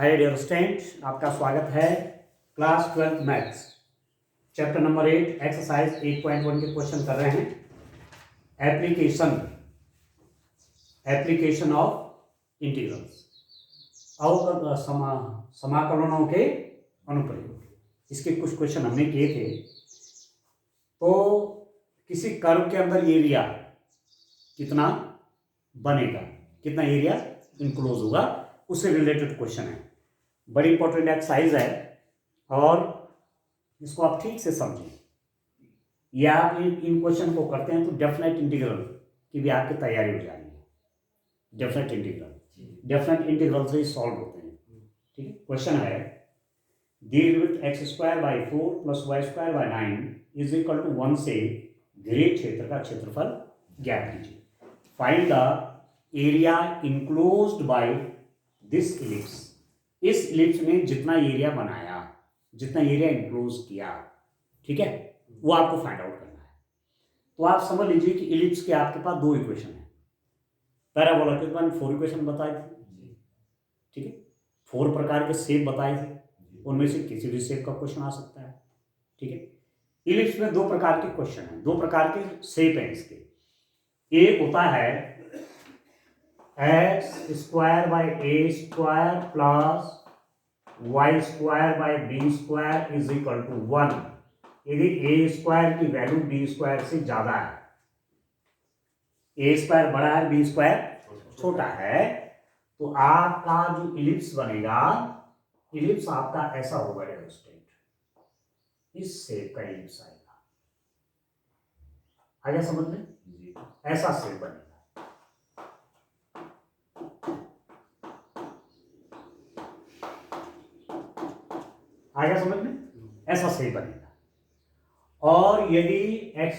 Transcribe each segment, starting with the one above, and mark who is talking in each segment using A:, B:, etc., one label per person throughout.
A: Hi dear student, आपका स्वागत है class 12 maths chapter number 8 exercise 8.1 के क्वेश्चन कर रहे हैं। एप्लीकेशन ऑफ इंटीग्रल्स और समाकलनों के अनुप्रयोग। इसके कुछ क्वेश्चन हमने किए थे। तो किसी कर्व के अंदर एरिया कितना बनेगा, कितना एरिया इनक्लोज होगा, उससे रिलेटेड क्वेश्चन है। बड़ी इंपॉर्टेंट एक्सरसाइज है और इसको आप ठीक से समझें। या आप इन क्वेश्चन को करते हैं तो डेफिनेट इंटीग्रल की भी आपकी तैयारी हो जाएगी। डेफिनेट इंटीग्रल से ही सॉल्व होते हैं। ठीक है, क्वेश्चन है दीर्घवृत्त x²/4 + y²/9 is equal to 1 से घिरे क्षेत्र का क्षेत्रफल ज्ञात कीजिए। Find the area enclosed by this ellipse. इस इलिप्स में जितना एरिया बनाया, जितना एरिया इनक्लोज किया, ठीक है, वो आपको फाइंड आउट करना है। तो आप समझ लीजिए कि इलिप्स के आपके पास दो इक्वेशन है। पैराबोला के मैंने 4 इक्वेशन बताए थे। ठीक है, 4 प्रकार के शेप बताए थे, उनमें से किसी भी शेप का क्वेश्चन आ सकता है। ठीक है, इलिप्स में 2 प्रकार के क्वेश्चन हैं, 2 प्रकार के शेप हैं इसके। एक होता है x² + y² is equal to 1। यदि a² की वैल्यू b² से ज्यादा है, a² बड़ा है, b² छोटा है, तो आपका जो इलिप्स बनेगा, इलिप्स आपका ऐसा होगा स्टेट, इस शेप का इलिप्स आएगा। आगे समझ में, ऐसा शेप बनेगा। आगे समझ में, ऐसा शेप बनेगा। और यदि x²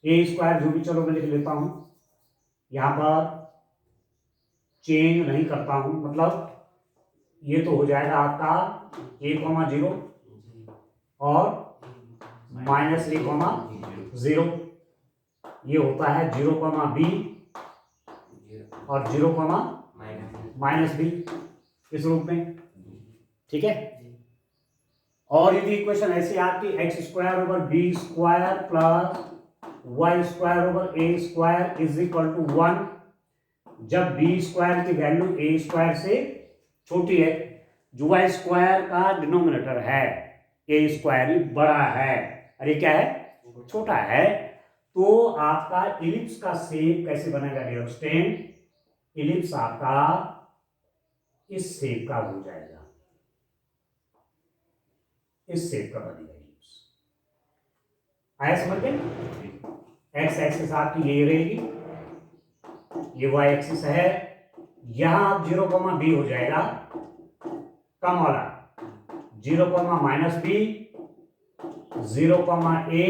A: a² जो भी, चलो मैं लिख लेता हूं, यहां पर चेंज नहीं करता हूं, मतलब ये तो हो जाएगा आपका a,0 और -a,0। ये होता है 0,b और 0,-b इस रूप में। ठीक है, और यदि इक्वेशन ऐसी आपकी x²/b² + y²/a² is equal to 1, जब b² की वैल्यू a² से छोटी है, जो y² का डिनोमिनेटर है a² बड़ा है, अरे क्या है, छोटा है, तो आपका इलिप्स का शेप कैसे बनेगा डियर स्टूडेंट? इलिप्स आपका इस शेप का हो जाएगा, इस शेप का बनेगा इलिप्स। आया समझ गए? एक्स एक्सिस आपकी ये रहेगी, ये वाई एक्सिस है, यहां आप 0,b हो जाएगा, कम वाला 0,-b, 0,a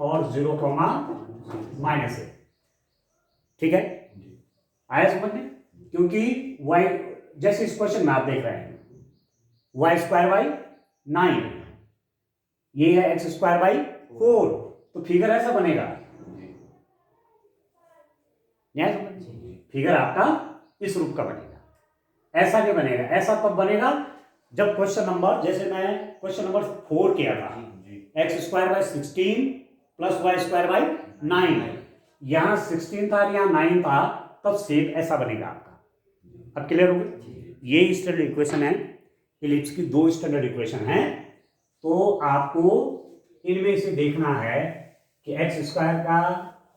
A: और 0,-a। ठीक है, आया समझ में? क्योंकि y, जैसे इस क्वेश्चन में आप देख रहे हैं y²/9, ये है x²/4, तो फिगर ऐसा बनेगा। फिगर आपका इस रूप का बनेगा। ऐसा नहीं बनेगा, ऐसा तब बनेगा जब क्वेश्चन नंबर, जैसे मैं क्वेश्चन नंबर 4 किया था, x²/16 + y²/9, यहां 16 था, यहां 9 था, तब शेप ऐसा बनेगा आपका। अब क्लियर हो गया? ये स्टैंडर्ड इक्वेशन है, इलिप्स की 2 स्टैंडर्ड इक्वेशन है। तो आपको इनमें से देखना है कि x² का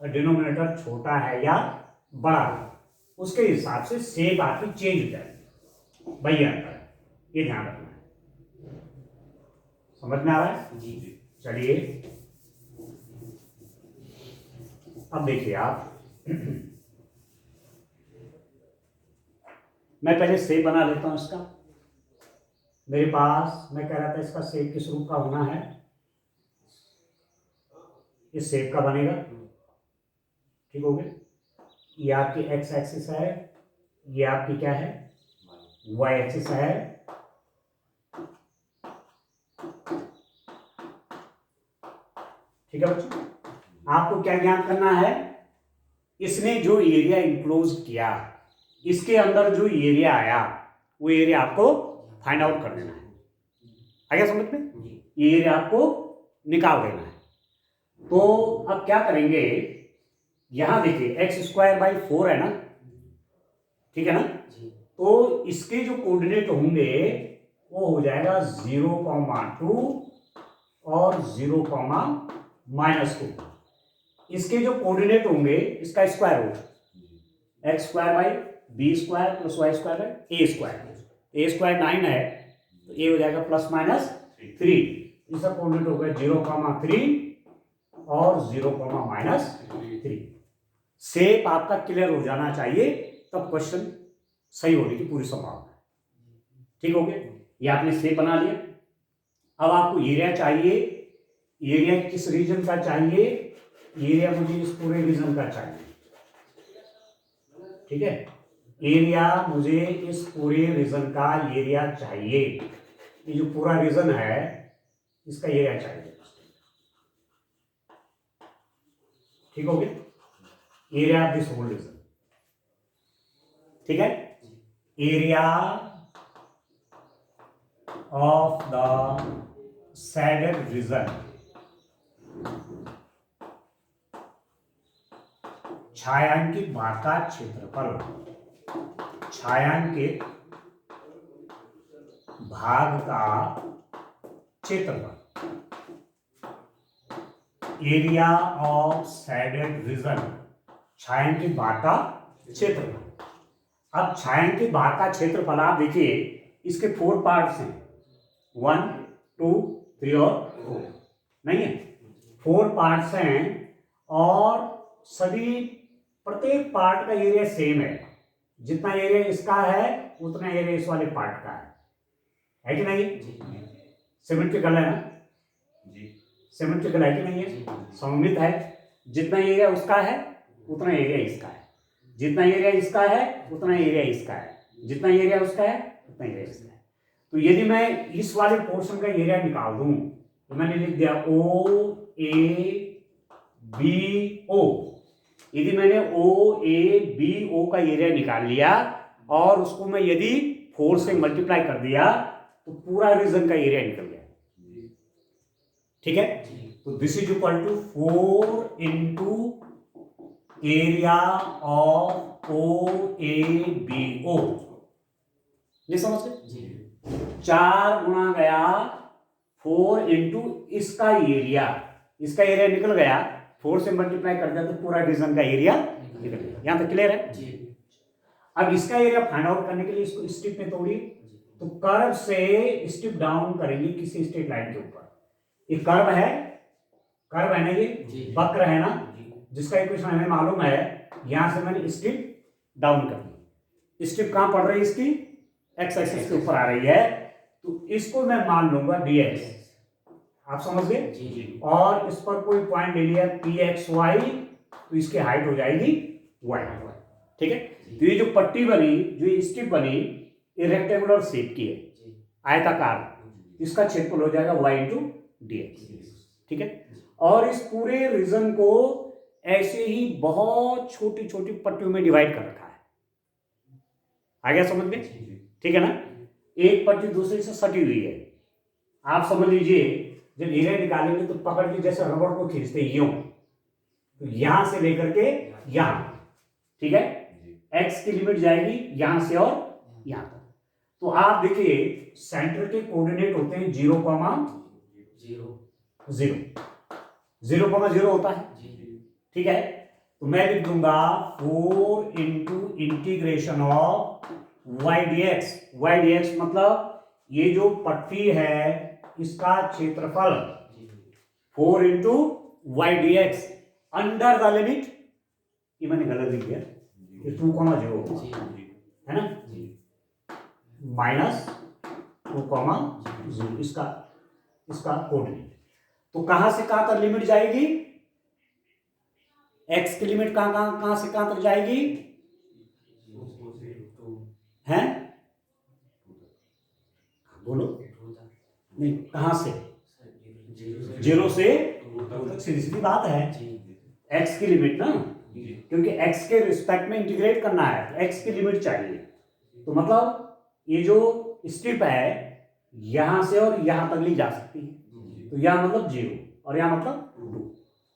A: डिनोमिनेटर छोटा है या बड़ा है, उसके हिसाब से शेप आपकी चेंज हो जाएगी। भैया ये ध्यान रखना है। समझ में आ रहा है जी? चलिए अब देखिए आप, मैं पहले शेप बना लेता हूं इसका। मेरे पास, मैं कह रहा था इसका शेप किस रूप का होना है, इस शेप का बनेगा। ठीक हो गया? ये आपकी एक्स एक्सिस है, ये आपकी क्या है, वाई एक्सिस है। ठीक है बच्चों, आपको क्या ज्ञात करना है? इसने जो एरिया इंक्लोज किया, इसके अंदर जो एरिया आया वो एरिया आपको फाइंड आउट कर देना है। आ गया समझ में? ये एरिया आपको निकाल देना है। तो अब क्या करेंगे, यहां देखिए एक्स स्क्वायर बाई 4 है ना, ठीक है ना? तो इसके जो कोऑर्डिनेट होंगे वो हो जाएगा 0,2 और 0,-2। इसके जो कोऑर्डिनेट होंगे इसका स्क्वायर होगा x square by b square plus y square by a square. A square 9 है तो ए हो जाएगा +-3। इसका कोऑर्डिनेट होगा 0,3 और 0,-3। शेप आपका क्लियर हो जाना चाहिए, तब क्वेश्चन सही होने की पूरी संभावना है। ठीक हो गया? ये आपने शेप बना लिया। अब आपको एरिया चाहिए। एरिया किस रीजन का चाहिए? एरिया मुझे इस पूरे रीजन का चाहिए। ठीक है, एरिया मुझे इस पूरे रीजन का एरिया चाहिए। ये जो पूरा रीजन है इसका एरिया चाहिए। ठीक हो गया? Area of this whole region. ठीक है, area of the shaded region, छायांकित भाग का क्षेत्रफल, छायांकित भाग का क्षेत्रफल, एरिया ऑफ शेडेड रीजन, छायांकित भाग का क्षेत्रफल। अब छायांकित भाग का क्षेत्रफल आप देखिए, इसके 4 पार्ट्स हैं, 1, 2, 3 और 4, नहीं है? 4 पार्ट्स हैं और सभी प्रत्येक पार्ट का एरिया सेम है। जितना एरिया इसका है उतना एरिया इस वाले पार्ट का है कि नहीं? सिमेट्रिकल है ना? सिमेट्रिकल है कि नहीं है? सममित है। जितना एरिया उसका है उतना एरिया इसका है, जितना एरिया इसका है उतना एरिया इसका है, जितना एरिया उसका है उतना एरिया इसका है। तो यदि मैं इस वाले पोर्शन का एरिया निकाल दूं तो मैंने लिख दिया OABO। यदि मैंने OABO का एरिया निकाल लिया और उसको मैं यदि 4 से मल्टीप्लाई कर दिया तो पूरा रीजन का एरिया निकल गया। ठीक है, तो this is equal to 4 into area of OABO। ये समझ गए? 4 गुणा गया 4 इंटू इसका एरिया, इसका एरिया निकल गया, 4 से मल्टीप्लाई कर दिया तो पूरा रीजन का एरिया निकल गया। यहां तक क्लियर है? अब इसका एरिया फाइंड आउट करने के लिए इसको स्ट्रिप में तोड़िए। तो कर्व से स्ट्रिप डाउन करेंगे किसी स्ट्रेट लाइन के ऊपर। ये कर्व है ना, ये वक्र है ना, जिसका इक्वेशन हमें मालूम है। यहां से मैंने स्ट्रिप डाउन कर दी। स्ट्रिप कहां पड़ रही है? इसकी एक्स एक्सिस के ऊपर आ रही है, तो इसको मैं मान लूंगा dx। आप समझ गए? और इस पर कोई पॉइंट ले लिया pxy, तो इसकी हाइट हो जाएगी y। ठीक है, तो ये जो पट्टी बनी, जो ये स्ट्रिप बनी, ये रेक्टेंगुलर शेप की है, आयताकार। इसका क्षेत्रफल हो जाएगा y इंटू dx। ठीक है, और इस पूरे रीजन को ऐसे ही बहुत छोटी छोटी पट्टियों में डिवाइड कर रखा है। आ गया समझ में? ठीक है ना? एक पट्टी दूसरे से सटी हुई है। आप समझ लीजिए, जब एरिया निकालेंगे तो पकड़ के जैसे रबड़ को खींचते यूं, तो यहां से लेकर के यहां, ठीक है, एक्स की लिमिट जाएगी यहां से और यहां तक। तो आप देखिए सेंटर के कोऑर्डिनेट होते हैं 0,0 होता है। ठीक है, तो मैं लिख दूंगा 4 into integration of y dx। y dx मतलब ये जो पट्टी है इसका क्षेत्रफल 4 into y dx under the limit, ये मैंने गलत लिख दिया, ये 2,0 है ना, -2,0 इसका कोऑर्डिनेट। तो कहां से कहां तक लिमिट जाएगी? x की लिमिट कहां से कहां तक जाएगी? हैं? बोलो नहीं, कहां से? 0 से 2 तक। सीधी सीधी बात है, x की लिमिट ना क्योंकि x के रिस्पेक्ट में इंटीग्रेट करना है, तो x की लिमिट चाहिए। तो मतलब ये जो स्ट्रिप है यहां से और यहां तक ली जा सकती है, तो यहां मतलब 0 और यहां मतलब 2।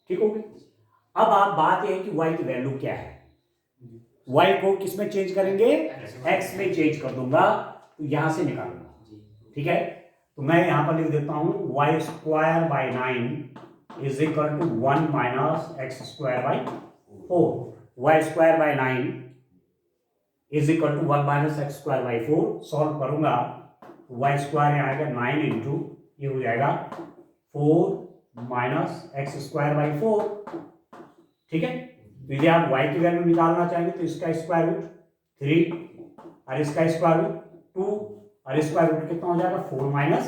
A: ठीक हो गया। अब आप बात यह है कि y की वैल्यू क्या है, y को किस में चेंज करेंगे, x में चेंज कर दूंगा, तो यहां से निकालूंगा। ठीक है, तो मैं यहां पर लिख देता हूं y square by 9 is equal to 1 minus x square by 4। y square by 9 is equal to 1 minus x square by 4। Solve करूंगा तो y स्क्वायर आएगा 9 इंटू ये हो जाएगा 4 माइनस एक्स स्क्वायर बाई 4। ठीक है, तो यदि आप y की वैल्यू निकालना चाहेंगे तो इसका स्क्वायर रूट 3 और इसका स्क्वायर रूट 2 और स्क्वायर रूट कितना हो जाएगा 4 माइनस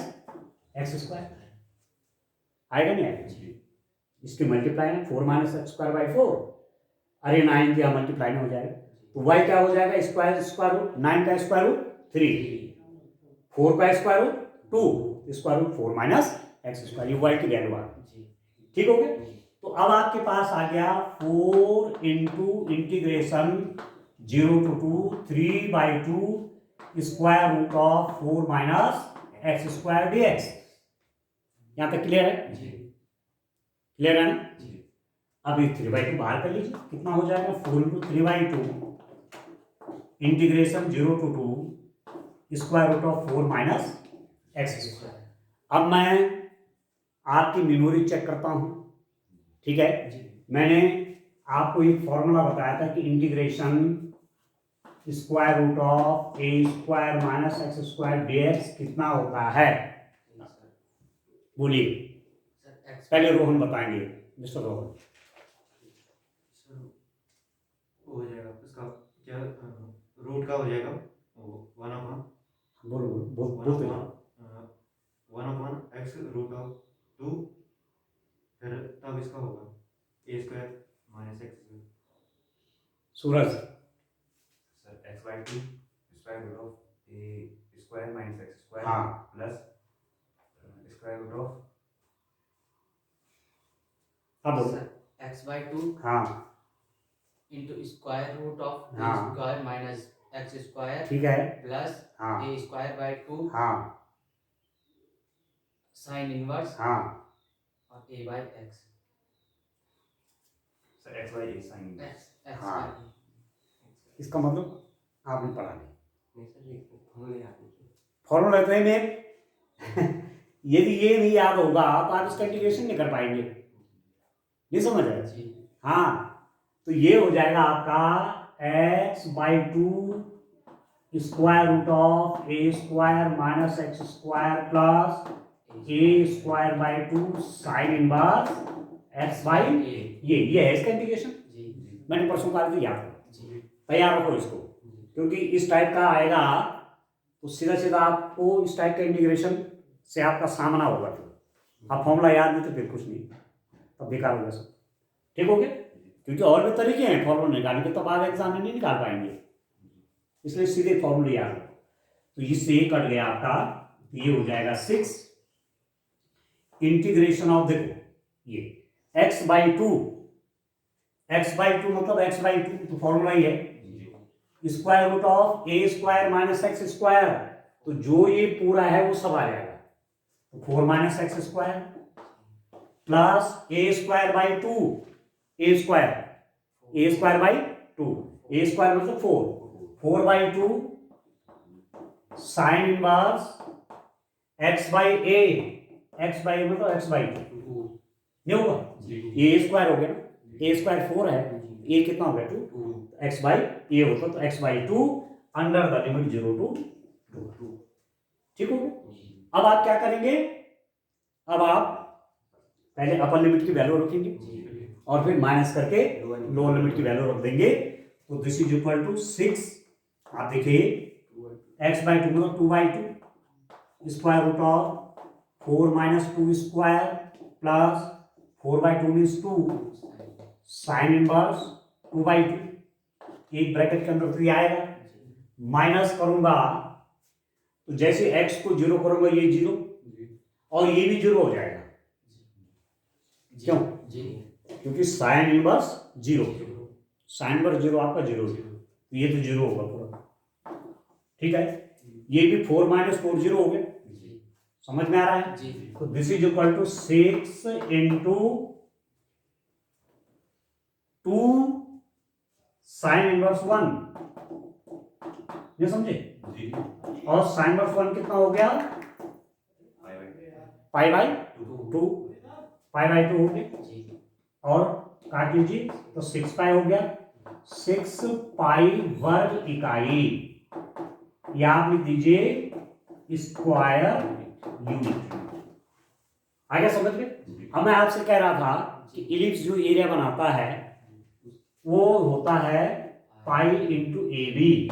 A: एक्स स्क्वायर। आएगा नहीं आएगा, इसकी मल्टीप्लाई है 4 माइनस एक्स स्क्वायर बाई 4, अरे 9 की मल्टीप्लाई में हो जाएगा, तो y क्या हो जाएगा स्क्वायर रूट 9 का स्क्वायर रूट 3, 4 का square root 2, square root 4 minus x square, ये y की वैल्यू आ गई। ठीक हो गया। तो अब आपके पास आ गया 4 into integration 0 to 2 3/2 square root of 4 minus x square d x. यहां तक क्लियर है? क्लियर है ना? अब ये 3/2 बाहर कर लीजिए, कितना हो जाएगा 4 into 3/2 integration 0 to 2 square root of 4 minus x square. अब मैं आपकी मेमोरी चेक करता हूं। ठीक है, मैंने आपको एक फॉर्मूला बताया था कि integration square root of a square minus x square dx कितना होता है, बोलिए। पहले रोहन बताएंगे, मिस्टर रोहन।
B: हो जाएगा उसका क्या रूट का हो जाएगा 1/1 x रूट ऑफ 2, फिर तब इसका होगा a square minus x square.
A: Suraj
C: sir x/2 square root of a square minus x square
A: हाँ
C: plus square root of
D: x/2
A: हाँ
D: इंटू स्क्वायर रूट ऑफ
A: हाँ
D: स्क्वायर माइनस एक्स स्क्वायर
A: ठीक है
D: plus
A: हाँ
D: ए स्क्वायर बाई 2
A: हाँ
D: sine inverse
A: हाँ
D: और a by x.
C: Sir x/a sin
D: x
A: हाँ। इसका मतलब आपने पढ़ा नहीं, फॉर्मूला इतने में यदि ये नहीं याद होगा तो आप इसका इंटीग्रेशन नहीं कर पाएंगे, नहीं समझ आए? हाँ, तो ये हो जाएगा आपका x/2 square root of a square minus x square plus a square by 2 sine inverse x by ये है इसका इंटीग्रेशन। मैंने परसों कहा था, याद करो, तैयार रखो इसको, क्योंकि इस टाइप का आएगा तो सीधा सीधा आपको इस टाइप का इंटीग्रेशन से आपका सामना होगा। फिर आप फॉर्मूला याद नहीं तो फिर कुछ नहीं, तब बेकार होगा सब। ठीक हो गया, क्योंकि और भी तरीके हैं फॉर्मूला निकालने के, तब आप एग्जाम में नहीं निकाल पाएंगे, इसलिए सीधे फॉर्मूले याद रखो। तो इससे कट गया आपका, ये हो जाएगा 6 इंटीग्रेशन ऑफ, देखो ये x/2 मतलब x/2 तो फॉर्मूला ही है square root of a square minus x square, तो जो ये पूरा है वो सब आ जाएगा, तो 4 minus x square plus a square by 2 a square by 2 a square मतलब 4/2 sign inverse x by A, x by मतलब x/2 नहीं होगा, ये ए स्क्वायर हो गया ना, ए स्क्वायर 4 है, ए कितना हो गया 2, x बाई ए होता तो x/2 under the limit 0 to 2। ठीक हो गया। अब आप क्या करेंगे, अब आप पहले अपर लिमिट की वैल्यू रखेंगे और फिर माइनस करके लोअर लिमिट की वैल्यू रख देंगे, तो दिस इज इक्वल टू 6। आप देखिए x/2 मतलब 2/2 square root of 4 minus 2 square plus 4/2 means 2 sine inverse 2/2, एक ब्रैकेट के अंदर 3 आएगा, माइनस करूंगा तो जैसे x को 0 करूंगा ये 0 और ये भी 0 हो जाएगा। क्यों? क्योंकि साइन इनवर्स 0, साइन इनवर्स 0 आपका 0, तो ये तो 0 होगा पूरा, ठीक है। ये भी 4 - 4 0 हो गया,
D: जी
A: समझ में आ रहा है।
D: जी
A: तो this is equal to 6 into 2 sine inverse 1, ये समझे।
C: जी
A: और साइन इनवर्स 1 कितना हो गया, पाई बाई 2, पाई बाई 2 हो गया,
D: जी
A: और काट लीजिए तो 6 पाई हो गया, 6 पाई वर्ग इकाई, या आप लिख दीजिए स्क्वायर यूनिट। आ गया समझ में। अब मैं आपसे कह रहा था कि इलिप्स जो एरिया बनाता है वो होता है पाई इंटू ए बी,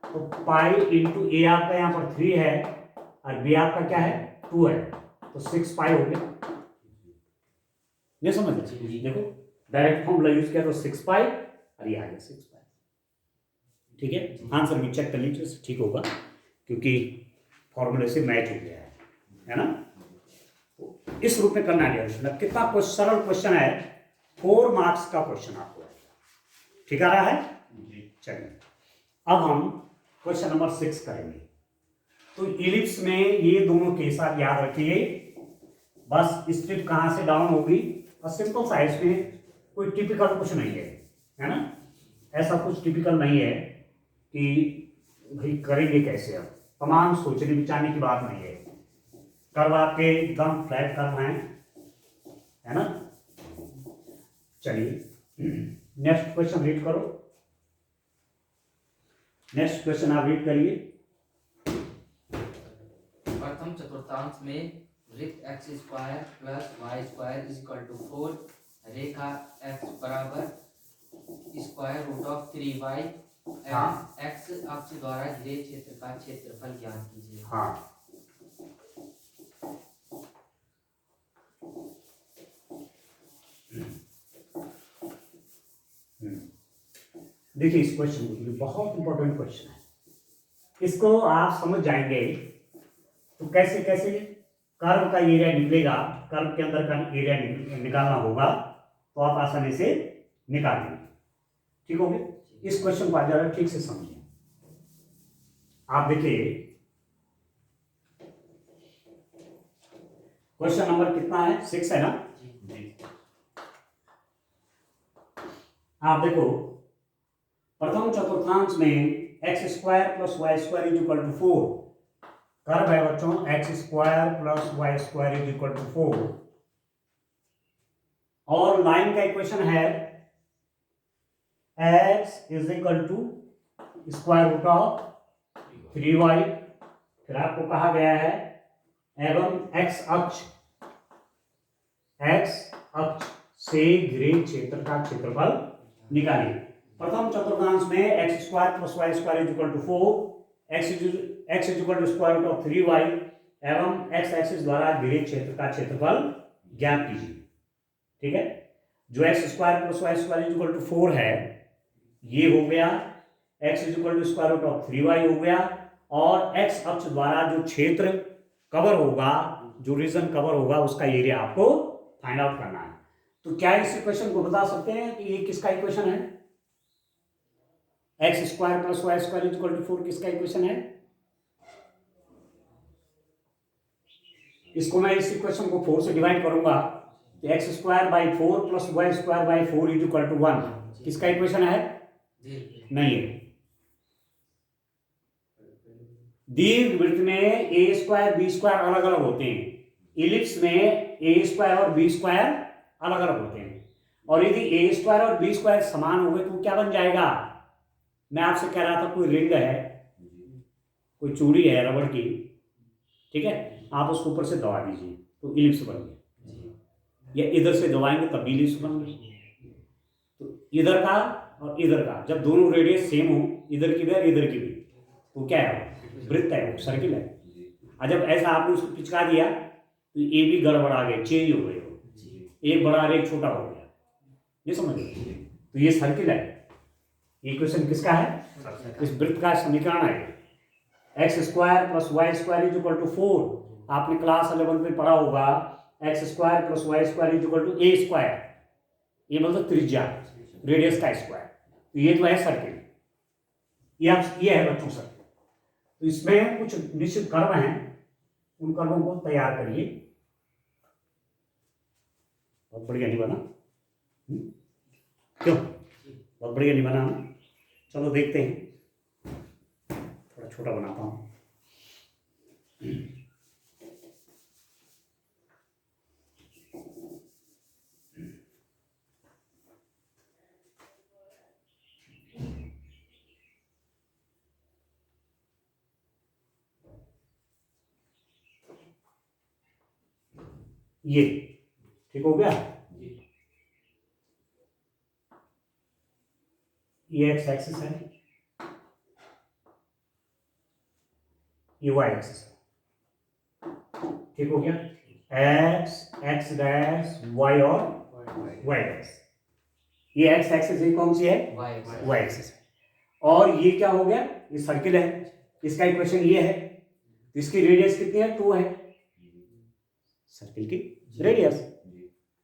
A: तो पाई इंटू ए आपका यहाँ पर 3 है और बी आपका क्या है 2 है, तो 6 पाई हो गया, ये समझ
D: जी।
A: देखो डायरेक्ट फॉर्मूला यूज किया तो 6 पाई और ये आ गया 6 पाई, ठीक है। आंसर भी चेक कर लीजिए ठीक होगा क्योंकि फॉर्मूले से मैच हो गया है ना। तो इस रूप में करना है, मतलब कितना सरल क्वेश्चन है, 4 मार्क्स का क्वेश्चन आपको आएगा, ठीक आ रहा है। चलिए अब हम क्वेश्चन नंबर 6 करेंगे। तो इलिप्स में ये दोनों केस आप याद रखिए, बस स्ट्रिप कहां से डाउन होगी, और सिंपल साइज में कोई टिपिकल कुछ नहीं है ना, ऐसा कुछ टिपिकल नहीं है कि भाई करेंगे कैसे, अब तमाम सोचने विचारने की बात नहीं है, कर्व आपके एकदम फ्लैट कर्व हैं, है ना। चलिए नेक्स्ट क्वेश्चन रीड करो, नेक्स्ट क्वेश्चन आप रीड करिए।
D: प्रथम चतुर्थांश में वृत्त x square plus y square is equal to 4, रेखा एक्स बराबर स्क्वायर रूट ऑफ 3y एवं एक्स अक्ष द्वारा घिरे क्षेत्र का क्षेत्रफल ज्ञात कीजिए।
A: हाँ देखिए इस क्वेश्चन को, बहुत इंपॉर्टेंट क्वेश्चन है, इसको आप समझ जाएंगे तो कैसे कैसे कर्व का एरिया निकलेगा, कर्व के अंदर का एरिया निकालना होगा तो आप आसानी से निकाल लेंगे, ठीक हो गया। इस क्वेश्चन को आज जरा ठीक से समझिए। आप देखिए क्वेश्चन नंबर कितना है, 6 है ना। आप देखो प्रथम चतुर्थांश में x square plus y square is equal to 4, curve है बच्चों x square plus y square is equal to 4, और लाइन का इक्वेशन है x is equal to square root of 3y, फिर आपको कहा गया है एवं x अक्ष से घिरे क्षेत्र का क्षेत्रफल निकालिए। प्रथम चतुर्थांश में x square plus y square is equal to 4, x is equal to square root of 3y एवं एक्स एक्सिस द्वारा घिरे क्षेत्र का क्षेत्रफल ज्ञात कीजिए, ठीक है। जो x square plus y square is equal to 4 है ये हो गया, x is equal to square root of 3y हो गया, और एक्स अक्ष द्वारा जो क्षेत्र कवर होगा, जो रीजन कवर होगा उसका एरिया आपको फाइंड आउट करना है। तो क्या इस इक्वेशन को बता सकते हैं कि ये किसका इक्वेशन है, x square plus y square is equal to 4 किसका इक्वेशन है। इसको मैं इस इक्वेशन को 4 से डिवाइड करूंगा तो x square by 4 plus y square by 4 is equal to 1 किसका इक्वेशन है, नहीं है। दीर्घवृत्त में ए स्क्वायर बी स्क्वायर अलग अलग होते हैं, इलिप्स में ए स्क्वायर और बी स्क्वायर अलग अलग होते हैं, और यदि ए स्क्वायर और बी स्क्वायर समान हो गए तो क्या बन जाएगा। मैं आपसे कह रहा था कोई रिंग है, कोई चूड़ी है रबड़ की, ठीक है, आप उसको ऊपर से दबा दीजिए तो इलिप्स बन गया, या इधर से दबाएंगे तब भी इलिप्स बन गया। तो इधर का और इधर का जब दोनों रेडियस सेम हो, इधर की भी और इधर की भी, तो क्या है वृत्त है, वो सर्किल है। और जब ऐसा आपने उसको पिचका दिया तो ये भी गड़बड़ा गए, चेंज हो गए, एक बड़ा और एक छोटा हो गया, ये समझ लीजिए। तो ये सर्किल है, ये क्वेश्चन किसका है, इस वृत्त का समीकरण है x square plus y square is equal to 4। आपने क्लास 11 में पढ़ा होगा x square plus y square is equal to a square, ये मतलब त्रिज्या रेडियस का स्क्वायर, तो ये तो है सर्किल, ये है बच्चों सर्किल। तो इसमें कुछ निश्चित कर्व हैं, उन कर्वों को तैयार करिए। बहुत बढ़िया नहीं बना? क्यों? बहुत बढ़िया नहीं बना? चलो देखते हैं, थोड़ा छोटा बनाता हूँ। ये ठीक हो गया? ये एक्स एक्सिस है, ये वाई एक्सिस है, ठीक हो गया? एक्स एक्स डैश वाई और वाई डैश, ये एक्स एक्सिस है, कौन सी है? वाई एक्सिस है। और ये क्या हो गया? ये सर्किल है, इसका इक्वेशन ये है, तो इसकी रेडियस कितनी है? 2 है, सर्किल की रेडियस,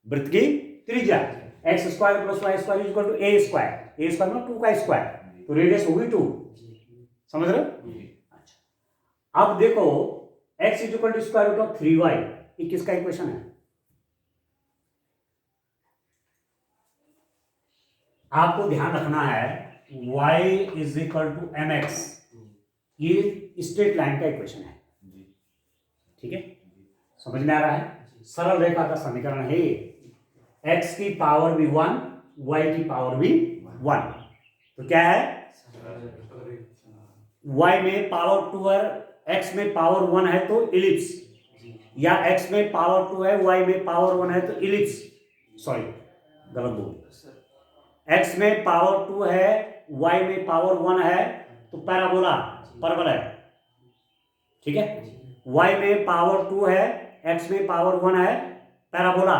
A: वृत्त की त्रिज्या। X square plus y square equal to a square, a square में 2 का स्क्वायर, तो रेडियस होगी 2, समझ रहे? अच्छा, अब देखो x equal to square root of 3y, ये किसका इक्वेशन है? आपको ध्यान रखना है y is equal to mx, ये स्ट्रेट लाइन का इक्वेशन है, ठीक है? समझ में आ रहा है? सरल रेखा का समीकरण है ये, x की पावर भी 1, y की पावर भी 1, तो क्या है? y में पावर 2 है, x में पावर 1 है तो इलिप्स, या x में पावर 2 है, y में पावर 1 है तो इलिप्स, सॉरी गलत बोल, x में पावर 2 है, y में पावर 1 है तो पैराबोला, परवल है, ठीक है? y में पावर 2 है, x में पावर 1 है, पैराबोला,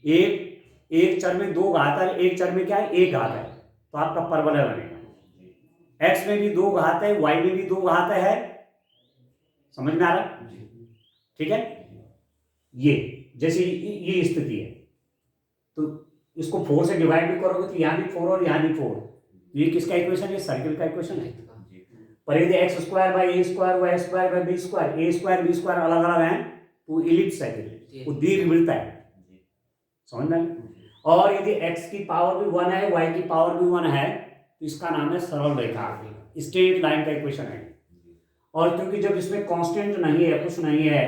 A: एक चर में 2 घात है, एक चर में क्या है? 1 घात है, तो आपका परवलय बनेगा। x में भी 2 घात है, y में भी 2 घात है, समझ में आ रहा है? ठीक है? ये जैसे ये स्थिति है, तो इसको 4 से डिवाइड भी करोगे तो यहाँ भी 4 और यहाँ भी 4, ये किसका इक्वेशन है? सर्किल का इक्वेशन है। पर यदि x square by a square y square by b square, a square b square अलग अलग हैं तो इलिप्स है, वो दीर्घवृत्त है, समझ में? और यदि x की पावर भी 1 है, y की पावर भी 1 है, तो इसका नाम है सरल रेखा, स्ट्रेट लाइन का इक्वेशन है। और क्योंकि जब इसमें कांस्टेंट नहीं है, कुछ नहीं है,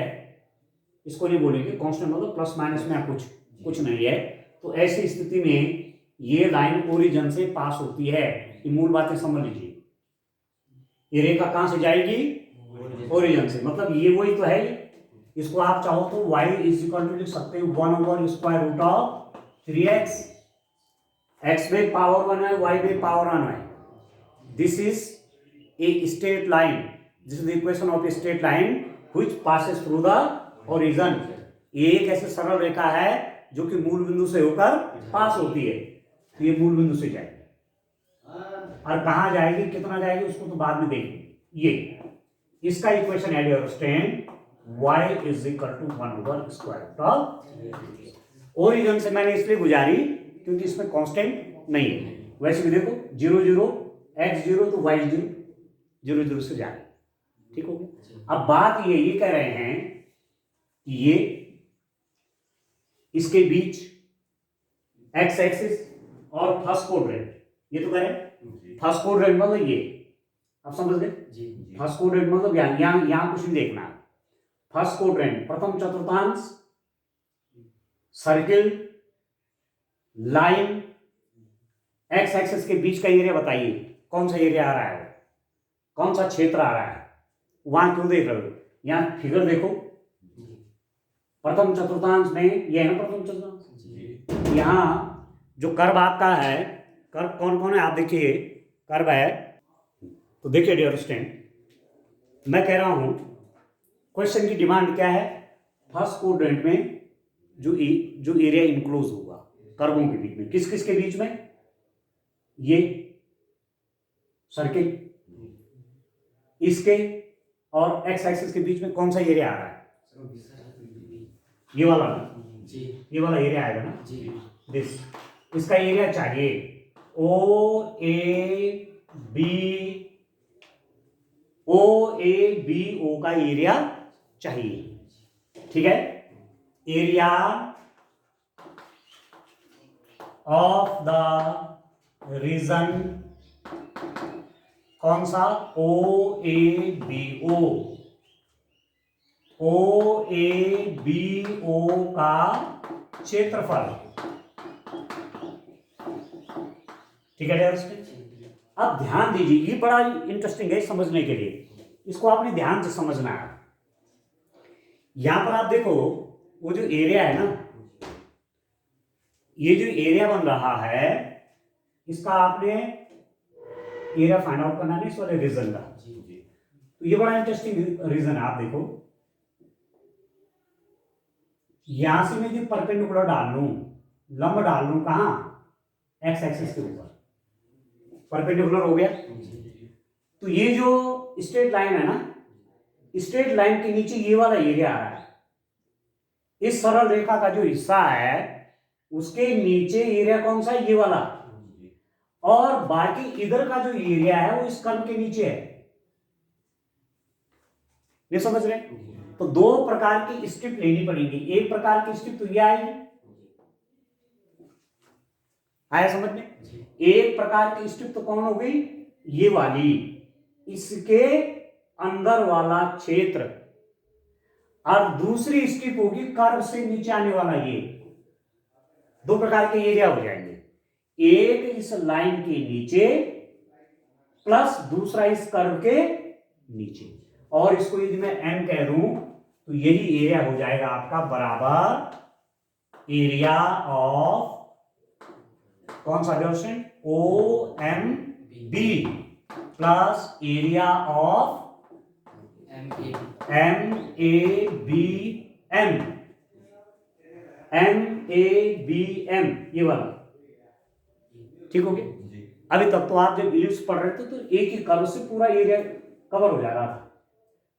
A: इसको नहीं बोलेंगे कांस्टेंट, मतलब प्लस माइनस में कुछ नहीं है, तो ऐसी स्थिति में ये लाइन ओरिजिन से पास होती है। ये मूल बातें समझ लीजिए, ये रेखा कहां से जाएगी? ओरिजिन से, मतलब ये वही तो है। इसको आप चाहो तो y इज इक्वल टू लिख सकते हो 1/स्क्वायर रूट ऑफ 3x, x में पावर 1 है, y में पावर 1 है, this is a straight line, this is the equation of a straight line which passes through the origin. ये एक ऐसे सरल रेखा है जो कि मूल बिंदु से होकर पास होती है, तो ये मूल बिंदु से जाएगी, और कहां जाएगी, कितना जाएगी, उसको तो बाद में देखेंगे। ये इसका इक्वेशन है, understand, y is equal to 1/स्क्वायर रूट ऑफ, ओरिजिन से मैंने इसलिए गुजारी क्योंकि इसमें कांस्टेंट नहीं है। वैसे भी देखो 0 0 x 0 तो y 0, 0 0 से जाए, ठीक हो गया? अब बात ये कह रहे हैं कि ये इसके बीच x एक्सिस और फर्स्ट कोऑर्डिनेट, ये तो करें फर्स्ट कोऑर्डिनेट मतलब ये, आप समझ गए? फर्स्ट कोऑर्डिनेट मतलब यहां कुछ नहीं देखना है। फर्स्ट कोऑर्डिनेट प्रथम चतुर्थांश, सर्किल, लाइन, एक्स एक्सिस के बीच का एरिया बताइए, कौन सा एरिया आ रहा है, कौन सा क्षेत्र आ रहा है? वहां क्यों देख रहे हो? यहां फिगर देखो, प्रथम चतुर्थांश में ये है ना प्रथम चतुर्थांश, यहां जो कर्व आपका है, कर्व कौन कौन है आप देखिए, कर्व है, तो देखिए डियर स्टूडेंट, मैं कह रहा हूं क्वेश्चन की डिमांड क्या है? फर्स्ट कोऑर्डिनेट में जो एरिया इनक्लोज होगा कर्वों के बीच में, किस किस के बीच में? ये सर्किल, इसके और एक्स एक्सिस के बीच में कौन सा एरिया आ रहा है? ये वाला ना, ये वाला एरिया आएगा ना, दिस, इसका एरिया चाहिए OABO का एरिया चाहिए, ठीक है। एरिया ऑफ द रीजन कौन सा, OABO, OABO का क्षेत्रफल, ठीक है डियर स्टूडेंट। अब ध्यान दीजिए, ये बड़ा इंटरेस्टिंग है समझने के लिए, इसको आपने ध्यान से समझना है। यहां पर आप देखो वो जो एरिया है ना, ये जो एरिया बन रहा है इसका आपने एरिया फाइंड आउट करना है इस वाले रीजन का। तो ये बड़ा इंटरेस्टिंग रीजन है। आप देखो यहां से मैं जो परपेंडिकुलर डाल लूं, लंब डाल लूं कहां, एक्स एक्सिस के ऊपर, परपेंडिकुलर हो गया। तो ये जो स्ट्रेट लाइन है ना, स्ट्रेट लाइन के नीचे ये वाला एरिया आ रहा है। इस सरल रेखा का जो हिस्सा है उसके नीचे एरिया कौन सा है, ये वाला, और बाकी इधर का जो एरिया है वो इस कर्व के नीचे है। ये समझ रहे? तो दो प्रकार की स्ट्रिप लेनी पड़ेगी। एक प्रकार की स्ट्रिप तो ये आएगी, आया समझ में? एक प्रकार की स्ट्रिप तो कौन हो गई, ये वाली, इसके अंदर वाला क्षेत्र, और दूसरी स्ट्रिप होगी कर्व से नीचे आने वाला। ये दो प्रकार के एरिया हो जाएंगे, एक इस लाइन के नीचे प्लस दूसरा इस कर्व के नीचे। और इसको यदि मैं m कह दूं तो यही एरिया हो जाएगा आपका बराबर एरिया ऑफ कौन सा question, OMB plus area of MABM, ये वाला, ठीक हो गया। अभी तक तो आप जब इलिप्स पढ़ रहे थे तो एक ही कर्व से पूरा एरिया कवर हो जा रहा था,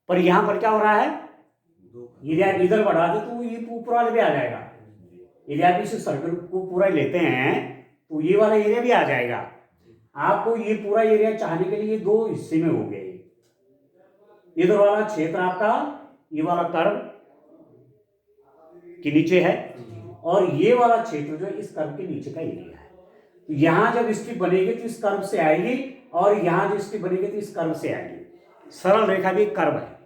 A: पर यहां पर क्या हो रहा है, एरिया इधर बढ़ा दे तो ये पूरा भी आ जाएगा। एरिया भी इस सर्कल को पूरा लेते हैं तो ये वाला एरिया भी आ जाएगा। आपको ये पूरा एरिया चाहने के लिए दो हिस्से में हो गए, इधर वाला क्षेत्र आपका ये वाला कर्व के नीचे है, और ये वाला क्षेत्र जो इस कर्व के नीचे का एरिया है। तो यहां जब स्ट्रिप बनेगी तो इस कर्व से आएगी, और यहां जो स्ट्रिप बनेगी तो इस कर्व से आएगी। सरल रेखा भी एक कर्व है,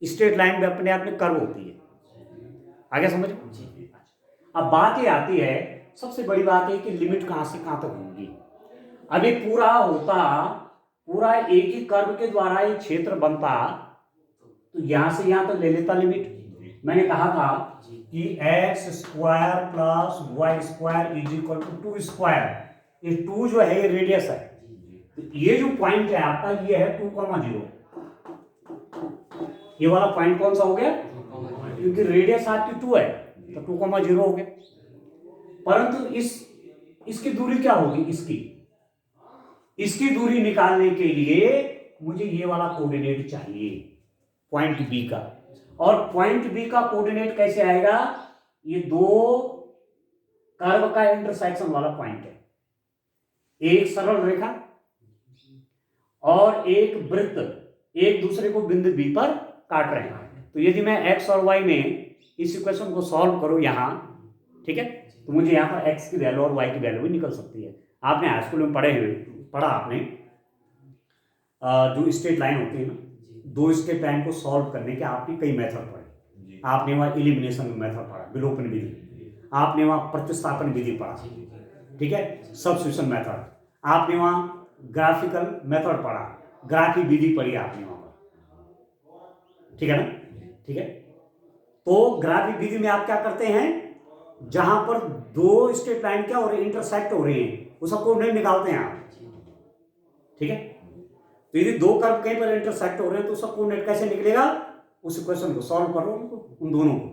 A: स्ट्रेट लाइन भी अपने आप में कर्व होती है। आगे समझ में? अब बात ये आती है, सबसे बड़ी बात है कि लिमिट कहां से कहां तक होगी। अभी पूरा होता, पूरा एक ही कर्व के द्वारा एक क्षेत्र बनता तो यहां से यहां तक ले लेता लिमिट। मैंने कहा था कि x square plus y square is equal to 2 square. ये 2 जो है ये रेडियस है, तो ये जो पॉइंट है आपका ये है 2,0। ये वाला पॉइंट कौन सा हो गया, क्योंकि रेडियस आपकी 2 है तो 2,0 हो गया। परंतु इसकी दूरी क्या होगी, इसकी दूरी निकालने के लिए मुझे ये वाला कोऑर्डिनेट चाहिए पॉइंट बी का। और पॉइंट बी का कोऑर्डिनेट कैसे आएगा, ये दो कर्व का इंटरसेक्शन वाला पॉइंट है, एक सरल रेखा और एक वृत्त एक दूसरे को बिंदु बी पर काट रहे हैं। तो यदि मैं x और y में इस इक्वेशन को सॉल्व करूं यहां, ठीक है, तो मुझे यहां पर x की वैल्यू और y की वैल्यू भी निकल सकती है। आपने हाई स्कूल में पढ़ा आपने जो स्ट्रेट लाइन होती है ना, दो स्ट्रेट लाइन को सॉल्व करने के आपने कई मेथड पढ़े। आपने वहाँ एलिमिनेशन मेथड पढ़ा, विलोपन विधि, आपने वहाँ प्रतिस्थापन विधि पढ़ा, ठीक है, सब्स्टिट्यूशन मेथड, आपने वहाँ ग्राफिकल मेथड पढ़ा, ग्राफी विधि पढ़ी आपने वहाँ पर, ठीक है ना, ठीक है। तो ग्राफी विधि में आप क्या करते हैं, जहां पर दो स्ट्रेट लाइन क्या हो रही है, इंटरसेक्ट हो रही है, वो सबको नहीं निकालते हैं आप, ठीक है। तो यदि दो कर्व कहीं पर इंटरसेक्ट हो रहे हैं तो उसका कोऑर्डिनेट कैसे निकलेगा, उस इक्वेशन को सॉल्व करो उन दोनों को,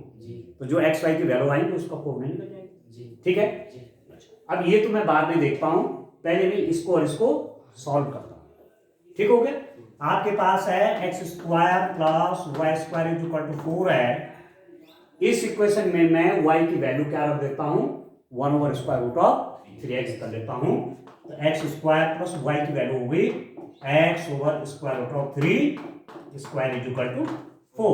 A: तो जो एक्स वाई की वैल्यू आएंगे उसका कोऑर्डिनेट निकल जाएगा, ठीक है। अब ये तो मैं बाद में देखता हूं, पहले भी इसको और इसको सॉल्व करता हूं, ठीक हो गया। आपके पास है x square plus y square is equal to 4 है। इस इक्वेशन में मैं y की वैल्यू क्या रख देता हूं, 1/√3x कर देता हूं। तो एक्स स्क्वायर प्लस वाई की वैल्यू हो गई x over square root of 3 square is equal to 4। तो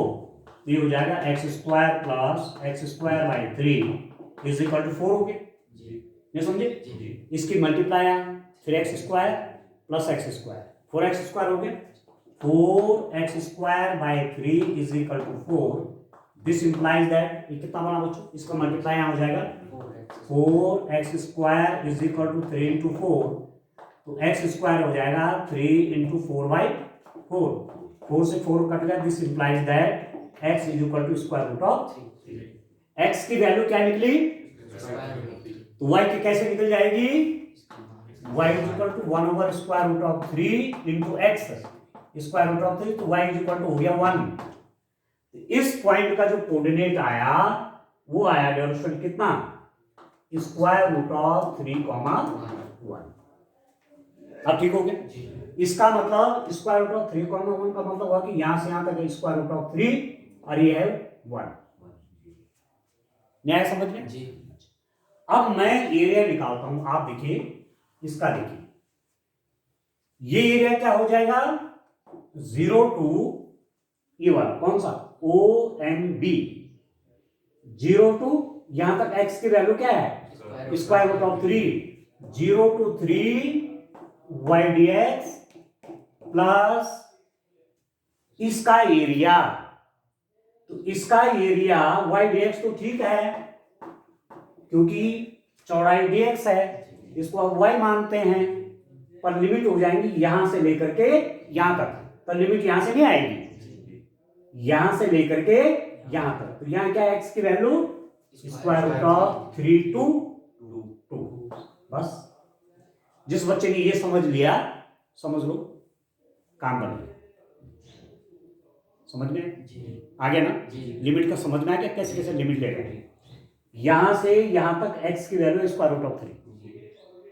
A: ये हो जाएगा x square plus x square by 3 is equal to 4 हो गया। ये समझे? इसकी मल्टीप्लाई फिर x square plus x square 4x square हो गया 4x square by 3 is equal to 4। This implies that ये कितना बना बच्चों? इसका मल्टीप्लाई यहाँ हो जाएगा 4x square is equal to 3 into 4। तो x स्क्वायर हो जाएगा 3 इंटू 4 बाई 4। 4 से 4 कट गया। This implies that x is equal to square root of x की वैल्यू क्या निकली? तो y की कैसे निकल जाएगी? y is equal to 1 over square root of 3 into x square root of 3। तो y इज इक्वल टू हो गया 1। इस पॉइंट का जो कोऑर्डिनेट आया वो आया डायरेक्शन कितना? Square root of 3, 1। अब ठीक हो गया। इसका मतलब स्क्वायर रूट ऑफ 3, 1 का मतलब हुआ कि यहां से यहां तक स्क्वायर रूट ऑफ 3 और ये है 1। न्याय समझ में? अब मैं एरिया निकालता हूं। आप देखिए इसका, देखिए ये एरिया क्या हो जाएगा? 0 टू ये वाला कौन सा? OMB 0 टू यहां तक x की वैल्यू क्या है? Square root of 3 0 to 3 y dx plus इसका एरिया। तो इसका एरिया y dx तो ठीक है क्योंकि चौड़ाई dx है, इसको अब y मानते हैं, पर लिमिट हो जाएंगी यहां से लेकर के यहां तक। पर लिमिट यहां से नहीं आएगी, यहां से लेकर के यहां तक। तो यहां क्या है? x की value square root of 3 to 2। बस जिस बच्चे ने ये समझ लिया, समझ लो काम बन गया। समझ में आ गया ना? लिमिट का समझ में आ गया कैसे कैसे लिमिट ले रहे हैं। यहां से यहां तक x की वैल्यू स्क्वायर रूट ऑफ 3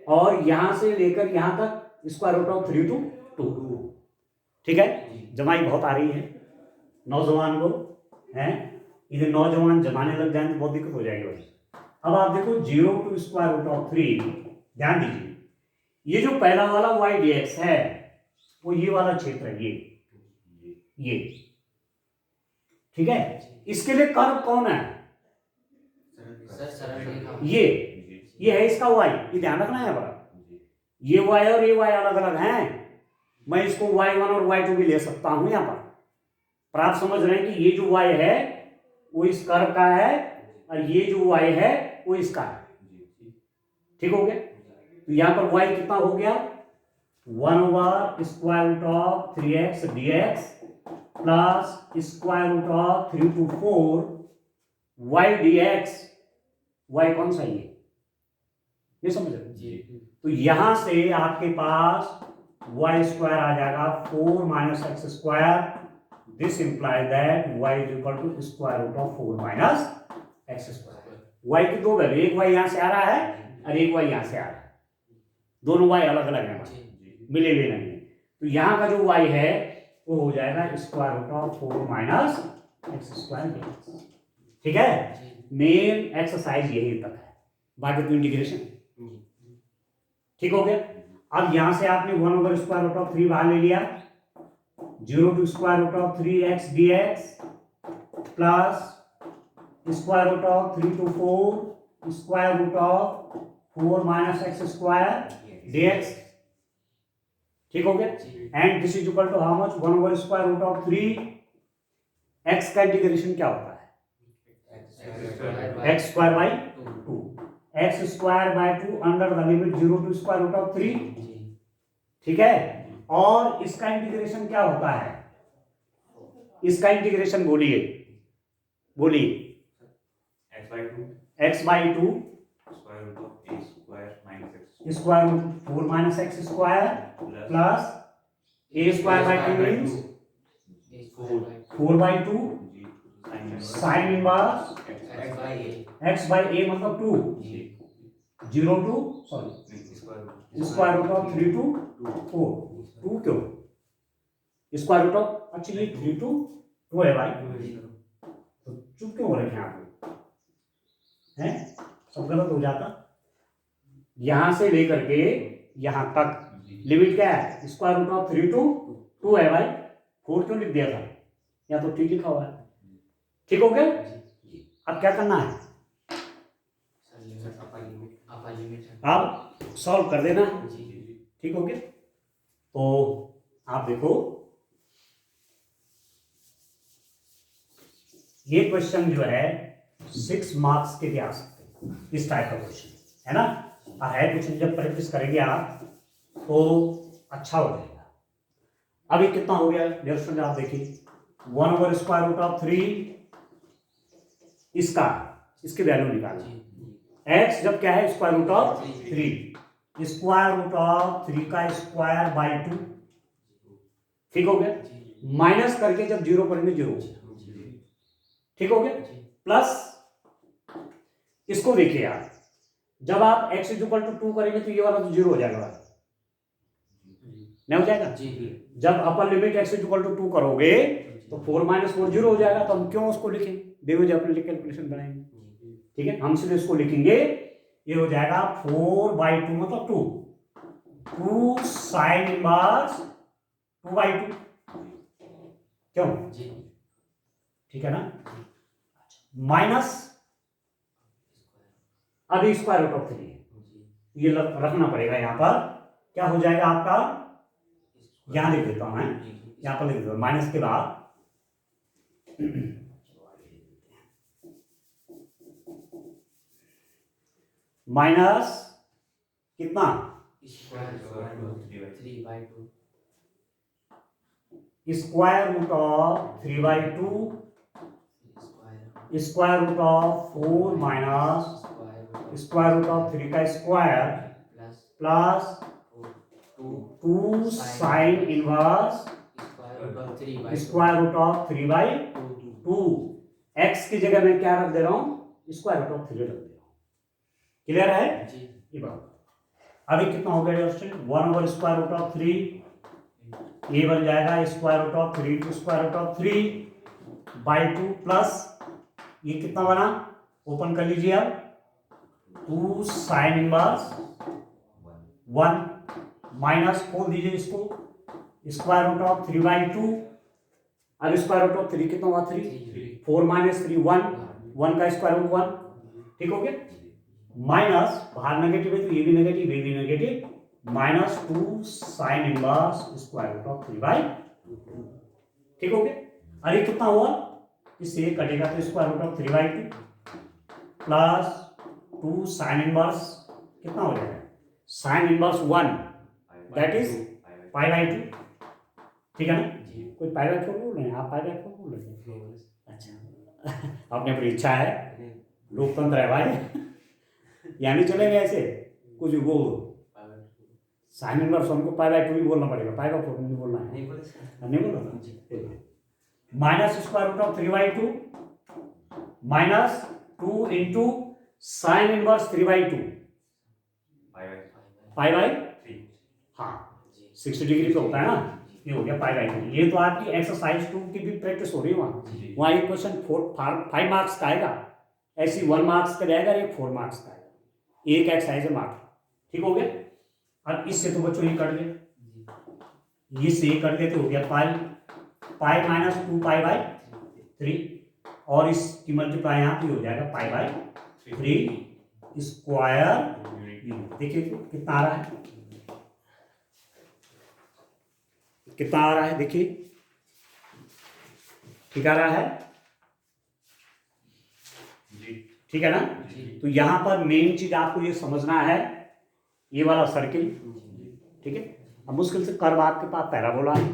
A: और यहां से लेकर यहां तक स्क्वायर रूट ऑफ 3 टू 2। ठीक है? जमाई बहुत आ रही है नौजवान को, हैं इधर नौजवान जमाने लग जाए तो बहुत दिक्कत हो जाएगी भाई। अब आप देखो 0 टू स्क्वायर रूट ऑफ 3, ध्यान दीजिए ये जो पहला वाला y dx है वो ये वाला क्षेत्र है, ये ठीक है। इसके लिए कर्व कौन है? ये है इसका y। ये ध्यान रखना है बड़ा। ये y और ये y अलग अलग हैं। मैं इसको y1 और y2 भी ले सकता हूं यहां पर आप समझ रहे हैं कि ये जो y है वो इस कर्व का है और ये जो y है वो इसका है। ठीक हो गया? तो यहां पर y कितना हो गया? 1 over square root of 3x dx plus square root of 3 to 4 y dx। y कौन सा? ये समझ रहे? तो यहां से आपके पास y स्क्वायर आ जाएगा 4 minus x square. This implies that y is equal to square root of 4 minus x square. y की दो वैल्यू, एक y यहां से आ रहा है और एक y यहां से आ रहा है। दोनों y अलग अलग हैं, मिले हुए नहीं है। तो यहां का जो y है वो हो जाएगा square root of 4 minus x square. ठीक है? मेन एक्सरसाइज यही तक है, बाकी तो इंटीग्रेशन। ठीक हो गया? अब यहां से आपने 1 ओवर स्क्वायर रूट ऑफ 3 बाहर ले लिया, 0 to square root of 3x dx plus square root of 3 to 4 square root of 4 minus x square dx। ठीक हो गया? And this is equal to how much? 1 over square root of 3। x का integration क्या होता है? x square by 2। x square by 2 under the limit 0 to square root of 3। ठीक है? और इसका इंटीग्रेशन क्या होता है? इसका इंटीग्रेशन बोलिए x by 2
C: square root of a square minus x
A: square root 4 minus x square plus a square by 2 means 4 by 2 sine inverse x by a मतलब 2 0 to square root of 3 to 4। 2 क्यों? Square root of, अच्छा ये 3 to 2 है भाई, तो चुप क्यों हो रहे हैं आप लोग? हैं सब गलत हो जाता। यहां से लेकर के यहाँ तक लिमिट क्या है, स्क्वायर रूट ऑफ 3 to 2 है भाई, 4 क्यों लिख दिया था, या तो ठीक लिखा हुआ है। ठीक हो गया। अब क्या करना है, आप सॉल्व कर देना है। ठीक हो गया। तो आप देखो ये क्वेश्चन जो है 6 मार्क्स के लिए आ सकते हैं, इस टाइप का क्वेश्चन है ना। है क्वेश्चन जब प्रैक्टिस करेंगे आप तो अच्छा हो जाएगा। अभी कितना हो गया डियर स्टूडेंट, आप देखिए 1 ओवर स्क्वायर रूट ऑफ 3 इसकी वैल्यू निकालना। x जब क्या है, square root of 3, square root of 3 का स्क्वायर बाई 2। ठीक हो गया। माइनस करके जब 0 करेंगे 0। ठीक हो गया। प्लस इसको देखिए आप, जब आप x इक्वल टू 2 करेंगे तो ये वाला तो 0 हो जाएगा, नहीं हो जाएगा। जब upper limit x equal to 2 करोगे तो 4 - 4 0 हो जाएगा। तो हम क्यों उसको लिखें, देखो जब अपने कैलकुलेशन बनाएंगे। ठीक है, हम सिर्फ इसको लिखेंगे, ये हो जाएगा 4/2 मतलब 2 साइन इनवर्स 2/2। क्यों, ठीक है ना। माइनस अभी स्क्वायर रूट ऑफ 3 है, ये रखना पड़ेगा यहाँ पर। क्या हो जाएगा आपका, यहां लिख देता हूं मैं, यहां पर लिख देता हूं माइनस के बाद माइनस कितना, square root of 3/2 square root of 4 minus square root of 3 का square plus 2 sine inverse square root of 3/2। x की जगह मैं क्या रख दे रहा हूं, स्क्वायर रूट ऑफ 3 रख दे रहा हूं। क्लियर है ये बात। अभी कितना हो गया question, 1 over square root of 3, ये बन जाएगा square root of 3 to square root of 3/2 plus ये कितना बना, ओपन कर लीजिए अब, 2 साइन इनवर्स 1 माइनस खोल दीजिए इसको, स्क्वायर रूट ऑफ 3/2। अब स्क्वायर रूट ऑफ 3 कितना हुआ, 3, 4 - 3 1 का स्क्वायर रूट 1। ठीक हो गया। माइनस बाहर नेगेटिव है तो ये भी नेगेटिव, ये भी negative, -2 sine inverse square root of 3/2। ठीक हो गया। अरे कितना हुआ, इससे ये कटेगा तो square root of 3/2 plus 2 sine inverse कितना हो जाएगा, साइन इनवर्स 1 दैट इज π/2। ठीक है ना। कोई π/4 बोल रहे हैं आप, π/4 बोल रहे हैं। अच्छा अपनी अपनी इच्छा है, लोकतंत्र है भाई। यानी चलेंगे ऐसे कुछ भी बोल दो, साइन इनवर्स हमको π/2 ही बोलना पड़ेगा, π/4 नहीं बोलना है। नहीं बोलना, minus square root of 3/2 minus 2 into sine inverse 3/2 π/3। हाँ 60 डिग्री पे होता है ना, ये हो गया π/2। ये तो आपकी एक्सरसाइज 2 की भी प्रैक्टिस हो रही है वहाँ ये क्वेश्चन 5 मार्क्स का आएगा, ऐसी 1 मार्क्स का जाएगा, ये 4 मार्क्स का आएगा, एक एक्सरसाइज है मात्र। ठीक हो गया। अब इससे तो बच्चों ये कट गए, इससे ये कट गए तो हो गया पाई - 2π/3 और इसकी मल्टीप्लाई यहाँ पे हो जाएगा π/3 स्क्वायर। देखिए कितना आ रहा है, कितना आ रहा है, देखिए ठीक आ रहा है। ठीक है ना। तो यहां पर मेन चीज आपको ये समझना है, ये वाला सर्किल। ठीक है। अब मुश्किल से कर्व आपके पास पैराबोला है,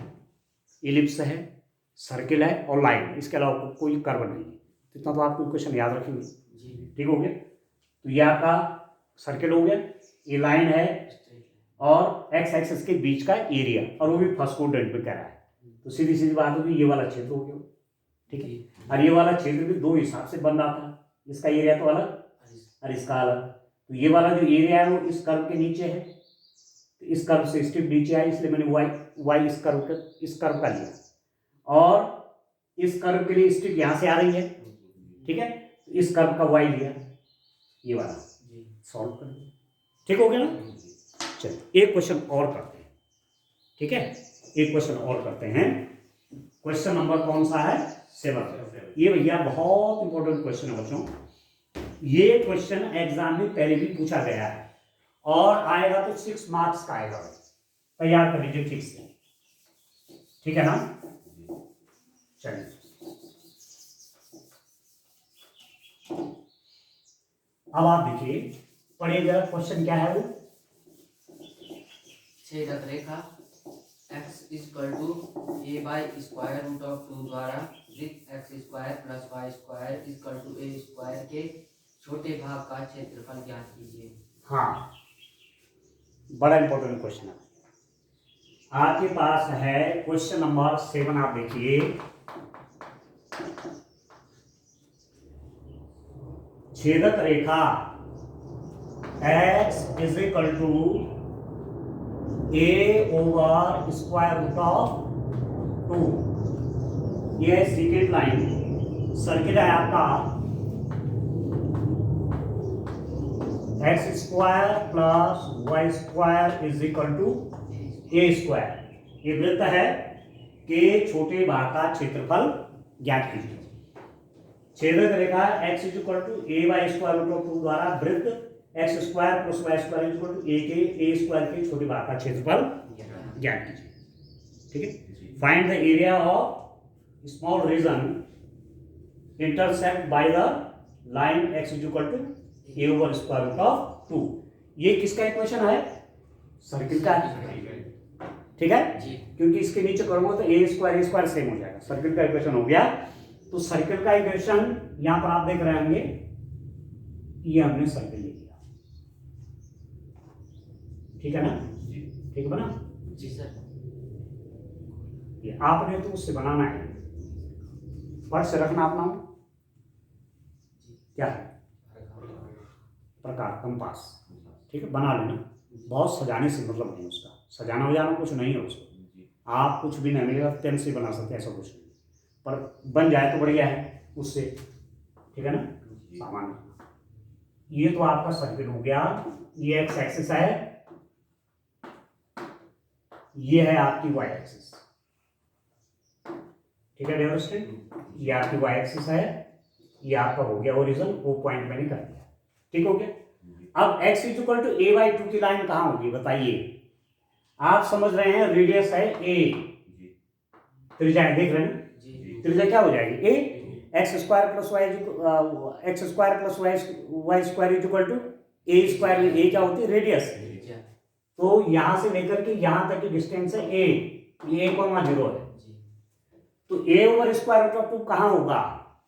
A: इलिप्स है, सर्किल है और लाइन है, इसके अलावा कोई कर्व नहीं है। इतना तो आपको क्वेश्चन याद रखेंगे। ठीक हो गया। तो ये आपका सर्किल हो गया, ये लाइन है और एक्स एक्सिस के बीच का एरिया, और वो भी फर्स्ट क्वाड्रेंट में कह रहा है। तो सीधी सीधी बात होगी, ये वाला क्षेत्र हो गया। ठीक है। और ये वाला क्षेत्र भी 2 हिसाब से बन रहा था, इसका एरिया तो अलग और इसका अलग। तो ये वाला जो एरिया है वो इस कर्व के नीचे है, तो इस कर्व से स्ट्रिप नीचे आई, इसलिए मैंने वाई इस कर्व का लिया, और इस कर्व के लिए स्ट्रिप यहाँ से आ रही है। ठीक है। तो इस कर्व का वाई लिया, ये वाला सॉल्व कर। ठीक हो गया ना। चलिए एक क्वेश्चन और करते हैं, ठीक है, एक क्वेश्चन और करते हैं। क्वेश्चन नंबर कौन सा है? 7। ये भैया बहुत इंपॉर्टेंट क्वेश्चन है बच्चों। ये क्वेश्चन एग्जाम में पहले भी पूछा गया है और आएगा तो 6 मार्क्स का आएगा। तैयार कर लीजिए ठीक से, ठीक है ना? चलिए अब आप देखिए, पढ़िए जरा क्वेश्चन क्या है वो।
D: छेदक रेखा x equal to a by square root of 2 द्वारा वृत्त x square plus y square equal to a square के छोटे भाग का क्षेत्रफल ज्ञात कीजिए।
A: हाँ, बड़ा इंपॉर्टेंट क्वेश्चन है आपके पास है। क्वेश्चन नंबर 7 आप देखिए, छेदक रेखा x is equal to a over square root of 2, ये है सेकेंड लाइन। सर्किल है आपका x square plus y square is equal to a square. ये वृत्त है के छोटे भाग का क्षेत्रफल ज्ञात कीजिए। छेदक रेखा x is equal to a by square root of 2 द्वारा वृत्त x square plus y square is equal to a के a स्क्वायर के छोटे भाग का क्षेत्रफल ज्ञात कीजिए। ठीक है, find the area of small region intersect by the line x is equal to a over square root of 2। ये किसका इक्वेशन है? सर्किल का। ठीक है, क्योंकि इसके नीचे करूंगा तो a स्क्वायर सेम हो जाएगा। सर्किल का इक्वेशन हो गया, तो सर्किल का इक्वेशन यहां पर आप देख रहे होंगे, ये हमने सर्किल ले लिया। ठीक है ना? ठीक बना?
D: जी सर।
A: ये आपने तो उससे बनाना है, पर से रखना अपना क्या है? प्रकार, कंपास। ठीक है, बना लेना। बहुत सजाने से मतलब नहीं उसका, सजाना वजाना कुछ नहीं है उसको। आप कुछ भी नहीं मिलेगा पेन से बना सकते, ऐसा कुछ नहीं, पर बन जाए तो बढ़िया है उससे। ठीक है ना? सामान्य। ये तो आपका सर्किल हो गया। ये एक्स एक्सिस है, ये है आपकी वाई एक्सिस। ठीक है डियर स्टूडेंट, ये आपकी वाई एक्सिस है, ये आपका हो गया ओरिजिन, वो पॉइंट मैंने कर दिया। ठीक हो गया। अब x is equal to a by 2 की लाइन कहां होगी बताइए? आप समझ रहे हैं, रेडियस है a, त्रिज्या देख रहे हैं, त्रिज्या क्या हो जाएगी? a, x square plus y square is equal to a square में a क्या होती है? रेडियस। तो यहां से लेकर के यहां तक की डिस्टेंस है a, ये a,0 है। तो a over square root of 2 कहां होगा?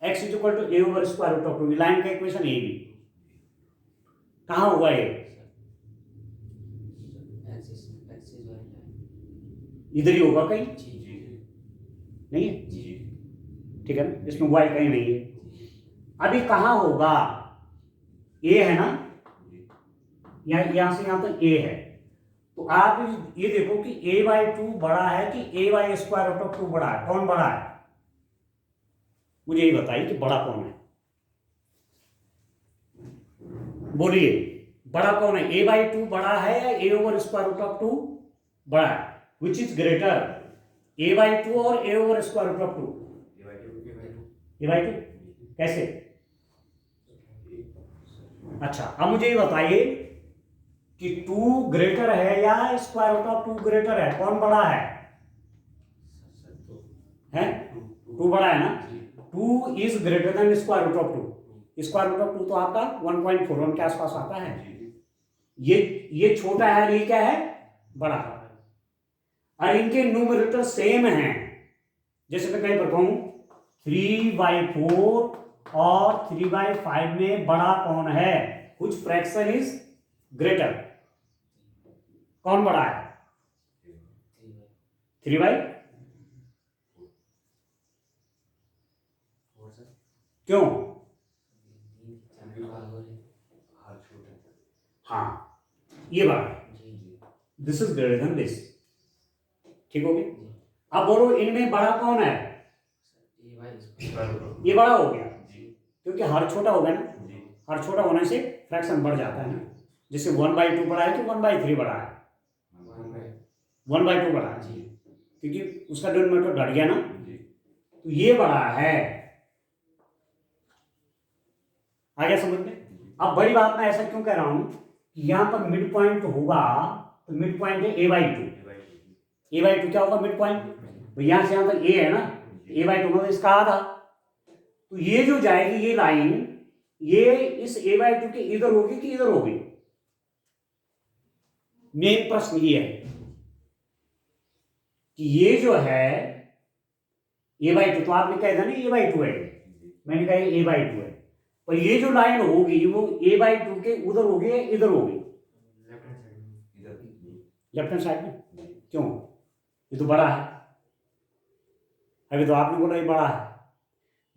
A: x is equal to a over square root of 2, line का इक्वेशन ये भी कहां होगा? ये इधर ही होगा कहीं, नहीं है? ठीक है ना, इसमें y कहीं नहीं है। अभी कहां होगा? a है ना, यहां से यहां तक a है। तो आप ये देखो कि a बाई 2 बड़ा है कि a by square root of 2 बड़ा है? कौन बड़ा है? मुझे ये बताइए कि बड़ा कौन है? बोलिए, बड़ा कौन है? a बाई 2 बड़ा है या a over square root of 2 बड़ा है? Which is greater, a by 2 और a over square root of 2? a by 2। कैसे? अच्छा, अब मुझे ये बताइए कि 2 ग्रेटर है या स्क्वायर रूट ऑफ 2 ग्रेटर है? कौन बड़ा है? 2 बड़ा है ना? 2 is greater than square root of 2। Square root of 2 तो आपका 1.41 के आसपास आता है। ये छोटा है और ये क्या है? बड़ा है। और इनके न्यूमरेटर सेम हैं। जैसे मैं कहीं पर कहूं 3/4 और 3/5 में बड़ा कौन है? कुछ फ्रैक्शन इज ग्रेटर, कौन बड़ा है? 3/4। क्यों? हाँ, ये बड़ा है, this is greater then this. ठीक हो गया। अब बोलो इनमें बड़ा कौन है? ये बड़ा हो गया, क्योंकि हर छोटा हो गया ना, हर छोटा होने से फ्रैक्शन बढ़ जाता है ना। जैसे 1/2 बड़ा है कि 1/3 बड़ा है, 1/2 बड़ा है, क्योंकि उसका डिनोमिनेटर घट गया ना,
C: जी
A: तो ये बड़ा है। आ गया समझ में? अब बड़ी बात मैं ऐसा क्यों कह रहा हूं कि यहां पर मिड पॉइंट होगा, तो मिड पॉइंट है a/2। a/2 क्या होगा? Mid point. यहां से यहां तक a है ना, a/2 मतलब इसका आधा। तो ये जो जाएगी ये लाइन, ये इस a/2 के इधर होगी कि इधर होगी? मेन प्रश्न ये है कि ये जो है a/2, तो आपने कहा था ना a/2 है, मैंने कहा ये a/2 है, पर ये जो लाइन होगी वो a/2 के उधर होगी या इधर होगी? लेफ्ट हैंड साइड में। क्यों? ये तो बड़ा है। अभी तो आपने बोला ये बड़ा है।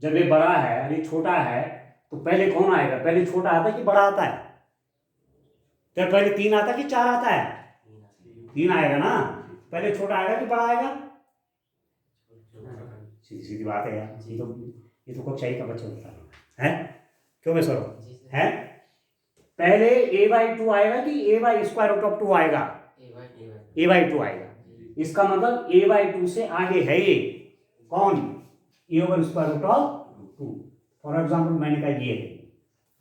A: जब ये बड़ा है और ये छोटा है, तो पहले कौन आएगा? पहले छोटा आता है कि बड़ा आता है? तो पहले 3 आता है कि 4 आता है? 3 आएगा ना। पहले छोटा आएगा कि बड़ा आएगा? सीधी सीधी बात है यार, ये तो कक्षा का बच्चा होता है। क्यों सर है? पहले a/2 आएगा कि a/√2 आएगा? a/2 आएगा। इसका मतलब a/2 से आगे है ये कौन? a/√2। फॉर एग्जाम्पल मैंने कहा ये है,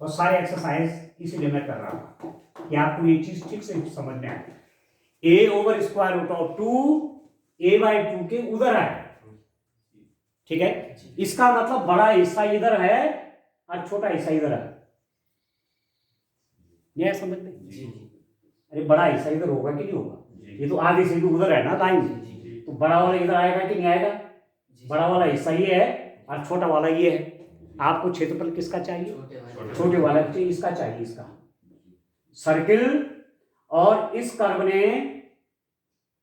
A: और सारे एक्सरसाइज इसीलिए मैं कर रहा हूं कि आपको ये चीज ठीक से समझ में आए। a/√2 a/2 के उधर है, ठीक है? इसका मतलब बड़ा हिस्सा इधर है और छोटा हिस्सा इधर है। ये समझ में? अरे बड़ा हिस्सा इधर होगा कि नहीं होगा? ये तो आगे से भी उधर है ना लाइन, तो बड़ा वाला इधर आएगा कि नहीं आएगा? बड़ा वाला हिस्सा ये है और छोटा वाला ये है। आपको क्षेत्रफल किसका चाहिए? छोटे वाला चाहिए, इसका चाहिए, इसका। सर्किल और इस कर्व ने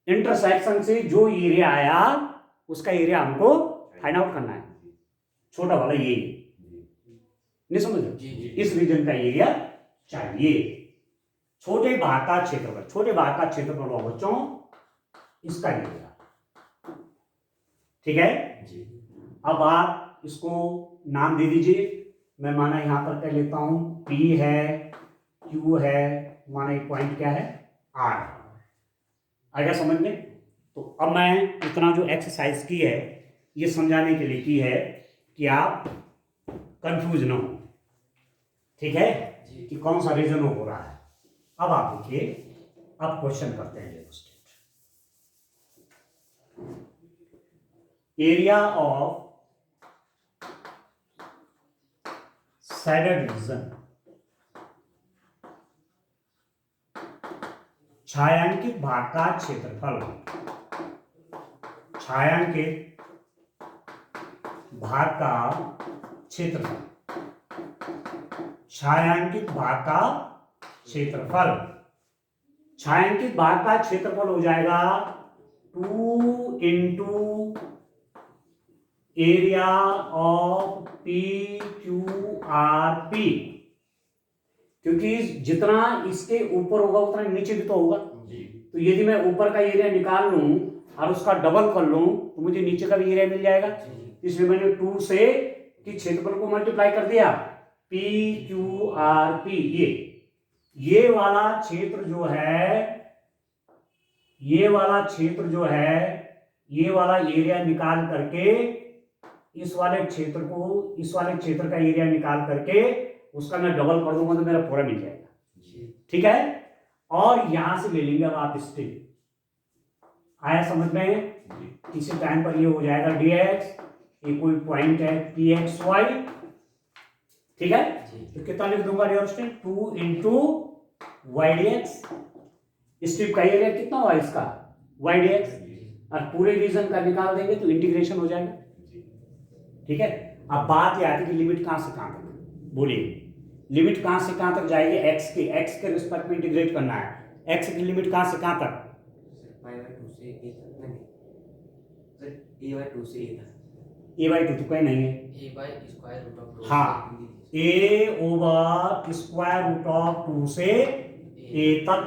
A: इंटरसेक्शन से जो एरिया आया उसका एरिया हमको फाइंड आउट करना है। छोटा वाला ये नहीं समझ लो, इस रीजन का एरिया चाहिए। छोटे भाग का क्षेत्रफल, छोटे भाग का क्षेत्रफल हुआ बच्चों इसका एरिया, ठीक है? अब आप इसको नाम दे दीजिए। मैं माना यहां पर कर लेता हूं P है, Q है, माना एक पॉइंट क्या है R। आएगा समझ में? तो अब मैं इतना जो एक्सरसाइज की है ये समझाने के लिए की है कि आप कंफ्यूज ना हो, ठीक है? कि कौन सा रीजन हो रहा है। अब आप देखिए, अब क्वेश्चन करते हैं। एरिया ऑफ सैडेड रीजन, छायांकित भाग का क्षेत्रफल, छायांकित भाग का क्षेत्रफल, छायांकित भाग का क्षेत्रफल, छायांकित भाग का क्षेत्रफल हो जाएगा 2 इंटू एरिया ऑफ PQRP, क्योंकि जितना इसके ऊपर होगा उतना नीचे भी तो होगा। तो यदि मैं ऊपर का एरिया निकाल लूं और उसका डबल कर लूं तो मुझे नीचे का भी एरिया मिल जाएगा। इसलिए मैंने 2 से कि क्षेत्रफल को मल्टीप्लाई कर दिया, PQRP। ये वाला क्षेत्र जो है, ये वाला क्षेत्र जो है, ये वाला एरिया निकाल करके इस वाले क्षेत्र को, इस वाले क्षेत्र का एरिया निकाल करके उसका मैं डबल कर दूंगा तो मेरा पूरा मिल जाएगा, ठीक है? और यहां से ले लेंगे अब आप स्ट्रिप। आया समझ में? इसी टाइम पर ये हो जाएगा dx, ये कोई पॉइंट है pxy, ठीक है? तो कितना लिख दूंगा dear student? 2 into y dx। Strip का एरिया कितना हुआ इसका? y dx, और पूरे रीजन का निकाल देंगे तो इंटीग्रेशन हो जाएगा, ठीक है? अब बात यह आती है कि लिमिट कहां से कहां तक, बोलिए लिमिट कहां से कहां तक जाएगी? x के रिस्पेक्ट में इंटीग्रेट करना है। x की लिमिट कहां से कहां तक? a/2 तो कहीं नहीं है। हाँ, a/√2 से a तक,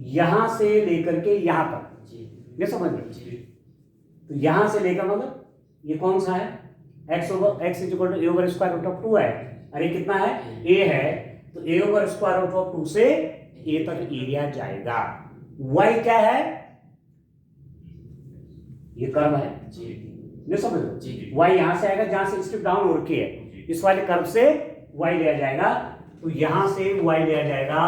A: यहां से लेकर के यहां तक, ये समझ लो। तो यहां से लेकर मतलब ये कौन सा है? x = a/√2 है, अरे कितना है? a है, तो a/√2 से a तक एरिया जाएगा। y क्या है? ये कर्व है,
D: जी
A: नहीं समझ लो,
D: जी
A: y यहाँ से आएगा जहाँ से स्टेप डाउन हो रखी है, इस वाले कर्व से y लिया जाएगा, तो यहाँ से y लिया जाएगा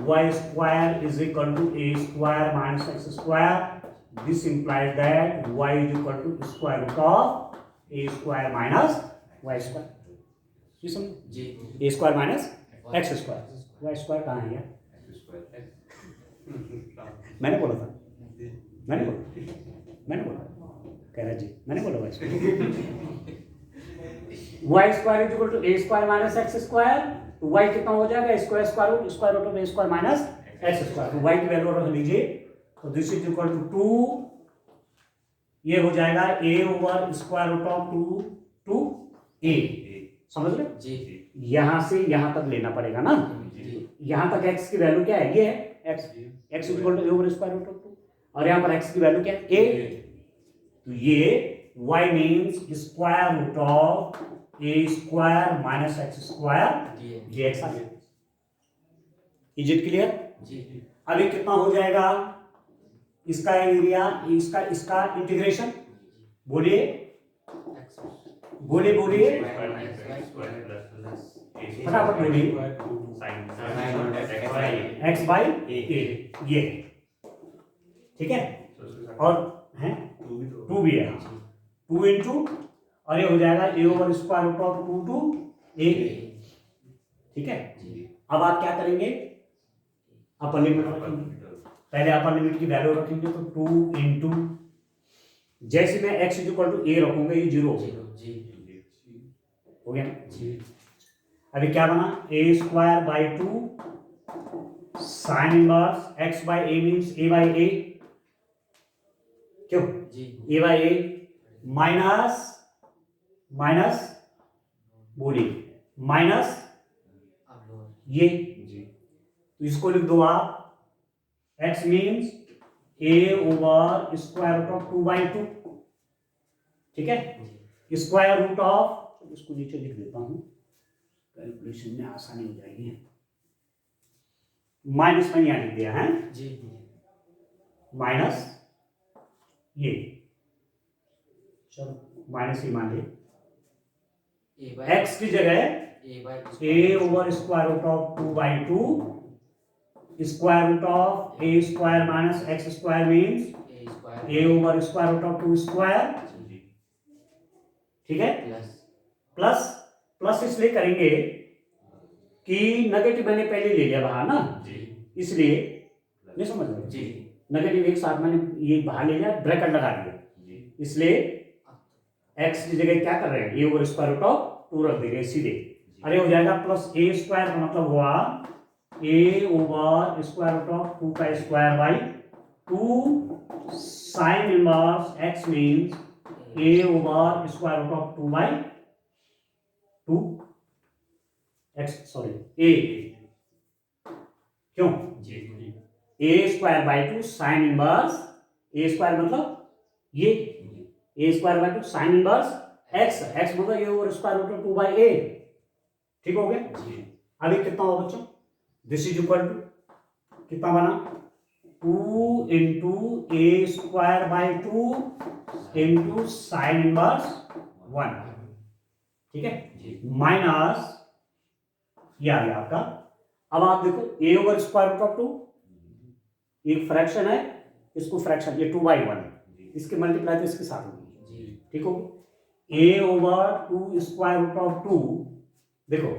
A: y square is equal to a square minus x square, this implies that y is equal to square root of a square minus y square, ये समझो,
D: जी
A: a square minus x square, y square कहाँ है यार, मैंने बोला था, मैंने बोला कह रहा जी, मैंने बोला y square is equal to a square minus x square, तो y कितना हो जाएगा, square root of a square minus x square, तो y की वैल्यू रख लीजिए, तो दिस इज इक्वल टू 2, ये हो जाएगा a over square root of 2 a, समझ रहे,
D: जी
A: यहां से यहां तक लेना पड़ेगा ना, यहां तक x की वैल्यू क्या है, ये है x equal to a over square root of 2, और यहां पर x की वैल्यू क्या है a, तो ये y means square root of a square minus x square dx आ गया, इज इट क्लियर,
D: जी
A: अभी कितना हो जाएगा इसका एरिया, इसका इंटीग्रेशन, बोलिए बोलिए बोलिए फटाफट बोलिए, x बाई a, ये ठीक है, और है 2 भी है, 2 इंटू, और ये हो जाएगा a over square root of 2 to a, ठीक है, अब आप क्या करेंगे, अपर लिमिट रखेंगे, पहले अपर लिमिट की वैल्यू रखेंगे, तो 2 इंटू, जैसे मैं x is equal to a रखूंगा, ये 0 हो गया ना, अभी क्या बना, a square by 2 sine inverse x by a means a by a, क्यों a बाई a माइनस बोलिए माइनस ये, तो इसको लिख दो आप, x means a over square root of 2 by 2, ठीक है, स्क्वायर रूट ऑफ, इसको नीचे लिख देता हूं, कैलकुलेशन में आसानी हो जाएगी, माइनस में यहां लिख दिया है, माइनस ये, चलो माइनस ही मान ले, x की जगह a over square root of 2 by 2 square root of a square minus x square means a over square root of 2 square, ठीक है, प्लस इसलिए करेंगे कि नेगेटिव मैंने पहले ले लिया बाहर ना, इसलिए नहीं समझ रहे, नेगेटिव एक साथ मैंने ये बाहर ले लिया, ब्रैकेट लगा दिया, इसलिए x की जगह क्या कर रहे हैं, a over square root of 2 रख देंगे सीधे, अरे हो जाएगा प्लस a स्क्वायर का मतलब हुआ a over square root of 2 का square by 2 sine inverse x means a over square root of 2 by 2 x, sorry a, क्यों a square by 2 sine inverse, a square मतलब ये a square by 2 sine inverse x मतलब ये over square root of 2 by a, ठीक हो गया, अभी कितना होगा बच्चों, दिस इज इक्वल टू कितना बना, 2 into a square by 2 into sine inverse 1, ठीक है, माइनस ये आ गया आपका, अब आप देखो a over square root of 2 एक फ्रैक्शन है, इसको फ्रैक्शन, ये 2 बाई 1, इसके मल्टीप्लाई तो इसके साथ होगी, ठीक हो, a over 2 square root of 2, देखो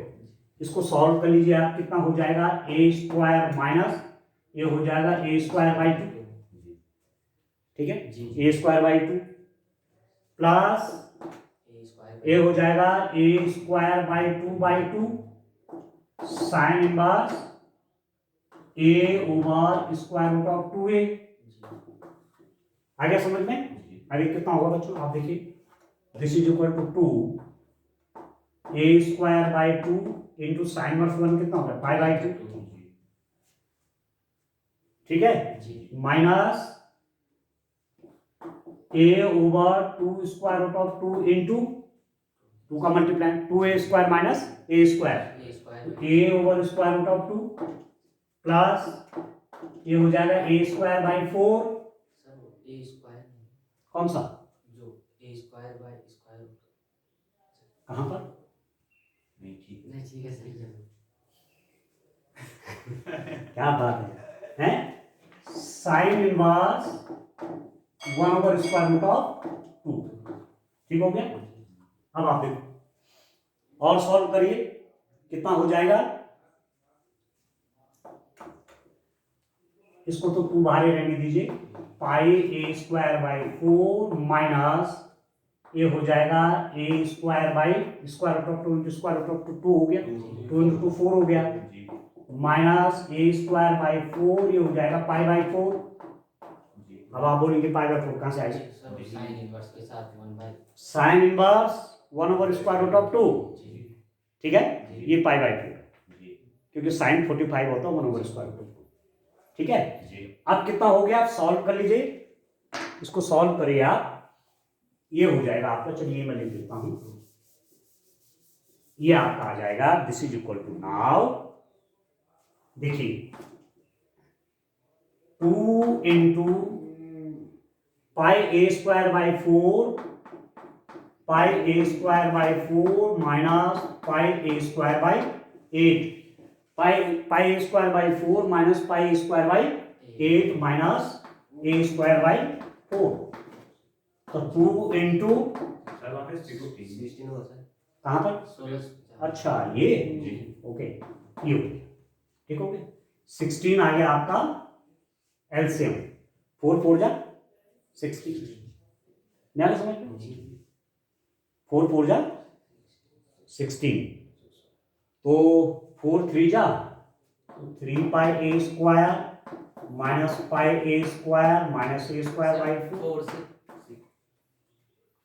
A: इसको सॉल्व कर लीजिए आप, कितना हो जाएगा, a स्क्वायर माइनस ये हो जाएगा a स्क्वायर बाई 2, ठीक है, a स्क्वायर बाई 2 प्लस ये हो जाएगा a square by 2 by 2 sine inverse a over square root of 2a, आ गया समझ में, अभी कितना होगा बच्चों आप देखिए, this is equal to 2 a square by 2 into sine inverse 1 कितना होगा, पाई बाई 2, ठीक है, minus a over 2 square root of 2 into 2 का multiply 2a square minus a square, a over square root of 2 plus ये हो जाएगा a square by 4, कौन सा?
D: जो ए स्क्वायर बाई स्क्वायर।
A: कहाँ पर?
C: नहीं ठीक
D: नहीं ठीक है, सही है।
A: क्या बात है? साइन इनवर्स 1/स्क्वायर रूट ऑफ 2। ठीक हो गया? अब आप देखो और सॉल्व करिए, कितना हो जाएगा? इसको तो 2 बाहर ही रहने दीजिए। Pi a square by 4 minus ये हो जाएगा a square by square root of 2 into square root of 2 हो गया, 2 इंटू 2 4 हो गया,
C: जी
A: माइनस ए स्क्वायर बाई 4 ये हो जाएगा पाई बाई 4।
C: जी
A: अब आप बोलेंगे पाई बाई 4 कहाँ से आएगा?
D: सर साइन इनवर्स के साथ 1/।
A: साइन इनवर्स 1/स्क्वायर रूट ऑफ 2, ठीक है, ये पाई बाई 4
C: जी
A: क्योंकि साइन 45 होता है 1/स्क्वायर रूट ऑफ 2, ठीक है।
C: जी
A: अब कितना हो गया? आप सॉल्व कर लीजिए, इसको सॉल्व करिए आप, ये हो जाएगा आपका, चलिए मैं लिख देता हूं, ये आपका आ जाएगा this is equal to, now देखिए 2 into pi a square by 4 pi a square by 4 minus pi a square by 8, pi a square by 4 minus pi a square by 8 minus a square by 4, तो 2 into
C: sir वहाँ पे 16 होगा sir.
A: कहाँ पर?
D: 16।
A: अच्छा ये
C: जी
A: okay, ये हो गया, ठीक हो गया। 16 आ गया आपका एलसीएम, 4 4 जा 16, नहीं आ रहा समझ में? 4 4 जा 16, तो 4 3 जा 3 pi a square minus pi a square minus a square by 4,
D: 4 से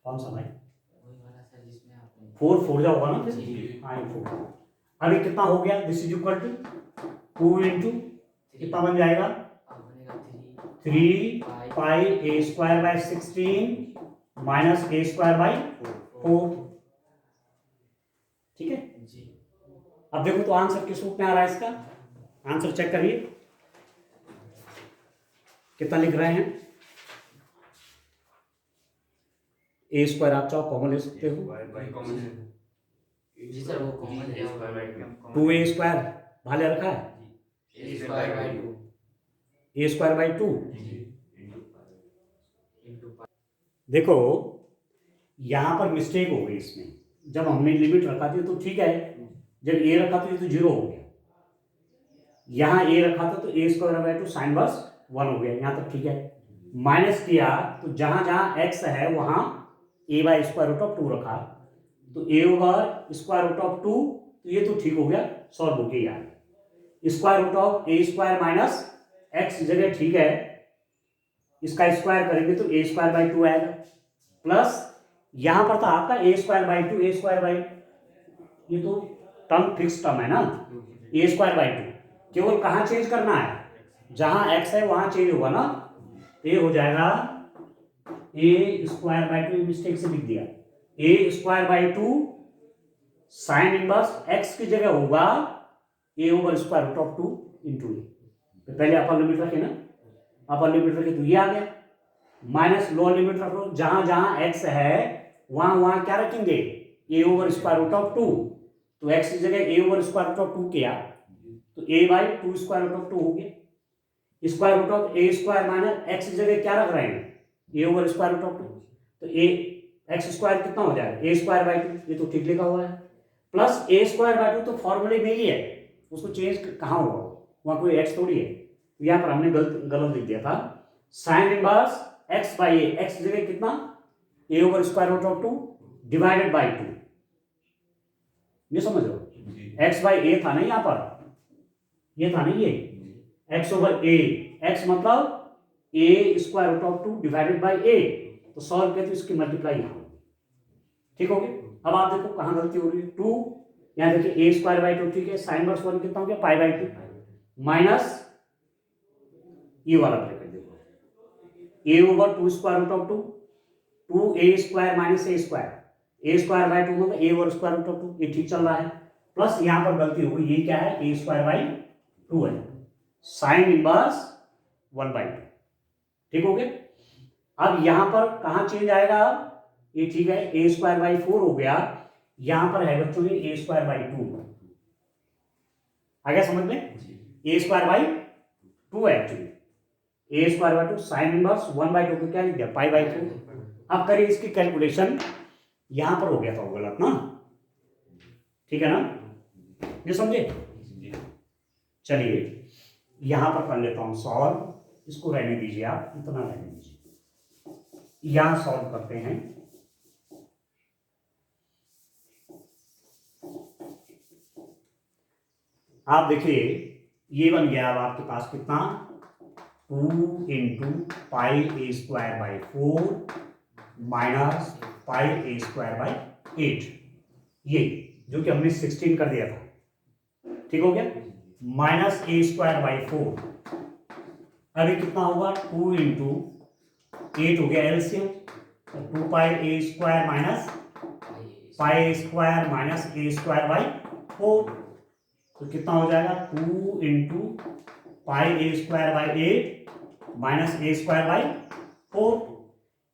A: कौन सा भाई?
D: वही वाला सर जिसमें आपने
A: 4 4 जा होगा ना फिर?
D: जी।
A: हाँ 4, अभी कितना हो गया? This is equal to 2 into कितना बन जाएगा?
D: अब बनेगा
A: 3 pi a square by 16 minus a square by 4, ठीक है।
D: जी।
A: अब देखो तो आंसर किस रूप में आ रहा है इसका, आंसर चेक करिए कितना लिख रहे हैं। ए स्क्वायर आप चाहो कॉमन ले सकते हो,
D: जी सर वो कॉमन है।
A: 2a स्क्वायर बाहर ले रखा है,
D: a square by 2
A: a square by 2।
D: Into
A: देखो यहां पर मिस्टेक हो गई इसमें, जब हमने लिमिट रखा थी तो ठीक है, जब ए रखा था तो 0 हो गया, यहां ए रखा था तो ए स्क्वायर बाई 2 साइन वर्स 1 हो गया, यहां तक ठीक है। माइनस किया तो जहां जहां एक्स है वहां ए बाई स्क्वायर रूट ऑफ 2 रखा, तो ए ओवर स्क्वायर रूट ऑफ 2, तो ये तो ठीक हो गया, सॉल्व हो गया यार। Square root of a square minus x जगह ठीक है, इसका स्क्वायर करेंगे तो ए स्क्वायर बाई 2 आएगा, प्लस यहां पर था आपका a square by 2 a square by, ये तो टर्म फिक्स टर्म है ना, ए स्क्वायर बाई 2, केवल कहां चेंज करना है, जहां एक्स है वहां चेंज होगा ना, तो ये हो जाएगा ए स्क्वायर बाई 2, मिस्टेक से लिख दिया, a square by 2 sine inverse x की जगह होगा a over square root of 2 into a, तो पहले अपर लिमिट रखे ना, अपर लिमिट रखे तो ये आ गया, माइनस लोअर लिमिट रखो, जहां जहां एक्स है वहां वहां क्या रखेंगे, a over square root of 2, तो एक्स की जगह a over square root of 2 किया तो a by 2 square root of 2 हो गया, square root of a square minus x की जगह क्या रख रहे हैं, a over square root of 2, तो ए एक्स स्क्वायर कितना हो जाएगा, ए स्क्वायर बाई 2, ये तो ठीक लिखा हुआ है, प्लस ए स्क्वायर बाई 2 तो फॉर्मूले में ही है, उसको चेंज कहाँ हुआ, वहां कोई एक्स थोड़ी है, तो यहाँ पर हमने गलत लिख दिया था, sine inverse x by a, x जगह कितना, a over square root of 2 divided by 2, ये समझ लो, एक्स बाई ए था ना यहाँ पर, ये था ना ये एक्स ओवर ए, एक्स मतलब a square root of 2 divided by a, तो सॉल्व किया तो इसकी मल्टीप्लाई यहाँ होगी, ठीक हो गया। अब आप देखो कहाँ गलती हो रही है, 2 यहाँ देखिए ए स्क्वायर बाई 2 ठीक है, साइन वर्स 1 कितना हो गया, पाई बाई 2 माइनस ये वाला ब्रैकेट देखो, a over 2 square root of 2, 2 a square minus a square, a square by 2 मतलब a over square root of 2, ये ठीक चल रहा है, प्लस यहाँ पर गलती हो गई, ये क्या है, ए स्क्वायर बाई 2 है, साइन इनवर्स 1/2, ठीक हो गया। अब यहाँ पर कहाँ चेंज आएगा? ये ठीक है, ए स्क्वायर बाई 4 हो गया, यहाँ पर है बच्चों ये ए स्क्वायर बाई 2 आ गया समझ में? ए स्क्वायर बाई 2 है actually, A square by 2 sine inverse 1/2 को क्या लिख दिया? पाई बाई 2। अब करिए इसकी कैलकुलेशन, यहाँ पर हो गया था वो गलत ना, ठीक है ना, ये समझे? चलिए यहां पर कर लेता हूं सॉल्व, इसको रहने दीजिए, आप इतना रहने दीजिए, यहां सॉल्व करते हैं। आप देखिए ये बन गया अब आपके पास कितना? 2 into pi a square by 4 minus pi a square by 8, ये जो कि हमने 16 कर दिया था, ठीक हो गया, माइनस ए स्क्वायर बाई 4। अभी कितना होगा? 2 इंटू 8 हो गया एलसीएम, तो 2 pi a square minus pi square minus a square by 4, तो कितना हो जाएगा? 2 into pi a square by 8 minus a square by 4,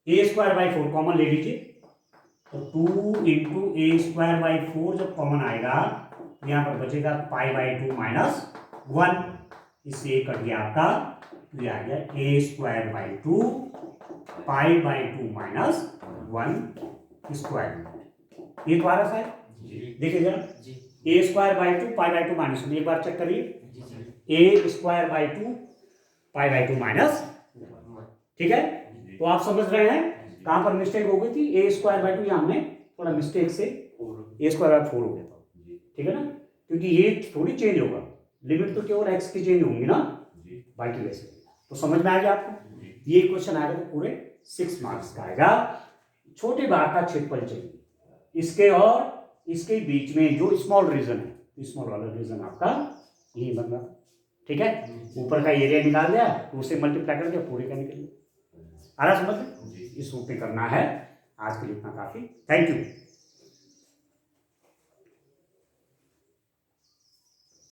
A: a square by 4 common ले लीजिए, तो 2 इंटू ए स्क्वायर बाई 4 जब कॉमन आएगा यहाँ पर बचेगा पाई बाई 2 माइनस 1, इससे ये कट गया आपका, तो ये आ गया a square by 2 pi by 2 minus 1 square. ये तो आ रहा है, देखिए जरा, a square by 2 pi by 2 minus 1, एक बार चेक करिए, a square by 2 pi by 2 minus, ठीक है, तो आप समझ रहे हैं कहां पर मिस्टेक हो गई थी? ए स्क्वायर बाई 2 यहाँ हमने थोड़ा मिस्टेक से ए स्क्वायर बाई 4 हो गया था, ठीक है ना, क्योंकि ये थोड़ी चेंज होगा, लिमिट तो केवल एक्स की चेंज होंगी ना, बाकी वैसे। तो समझ में आ गया आपको? ये क्वेश्चन आएगा तो पूरे 6 मार्क्स का आएगा। छोटे भाग का क्षेत्रफल चाहिए, इसके और इसके बीच में जो स्मॉल रीजन है, स्मॉल वाला रीजन आपका यही बन रहा, ठीक है, ऊपर का एरिया निकाल दिया, 2 से मल्टीप्लाई कर दिया, पूरे का निकल गया। आ रहा समझ में? इस रूप में करना है। आज के लिए इतना काफी, थैंक यू।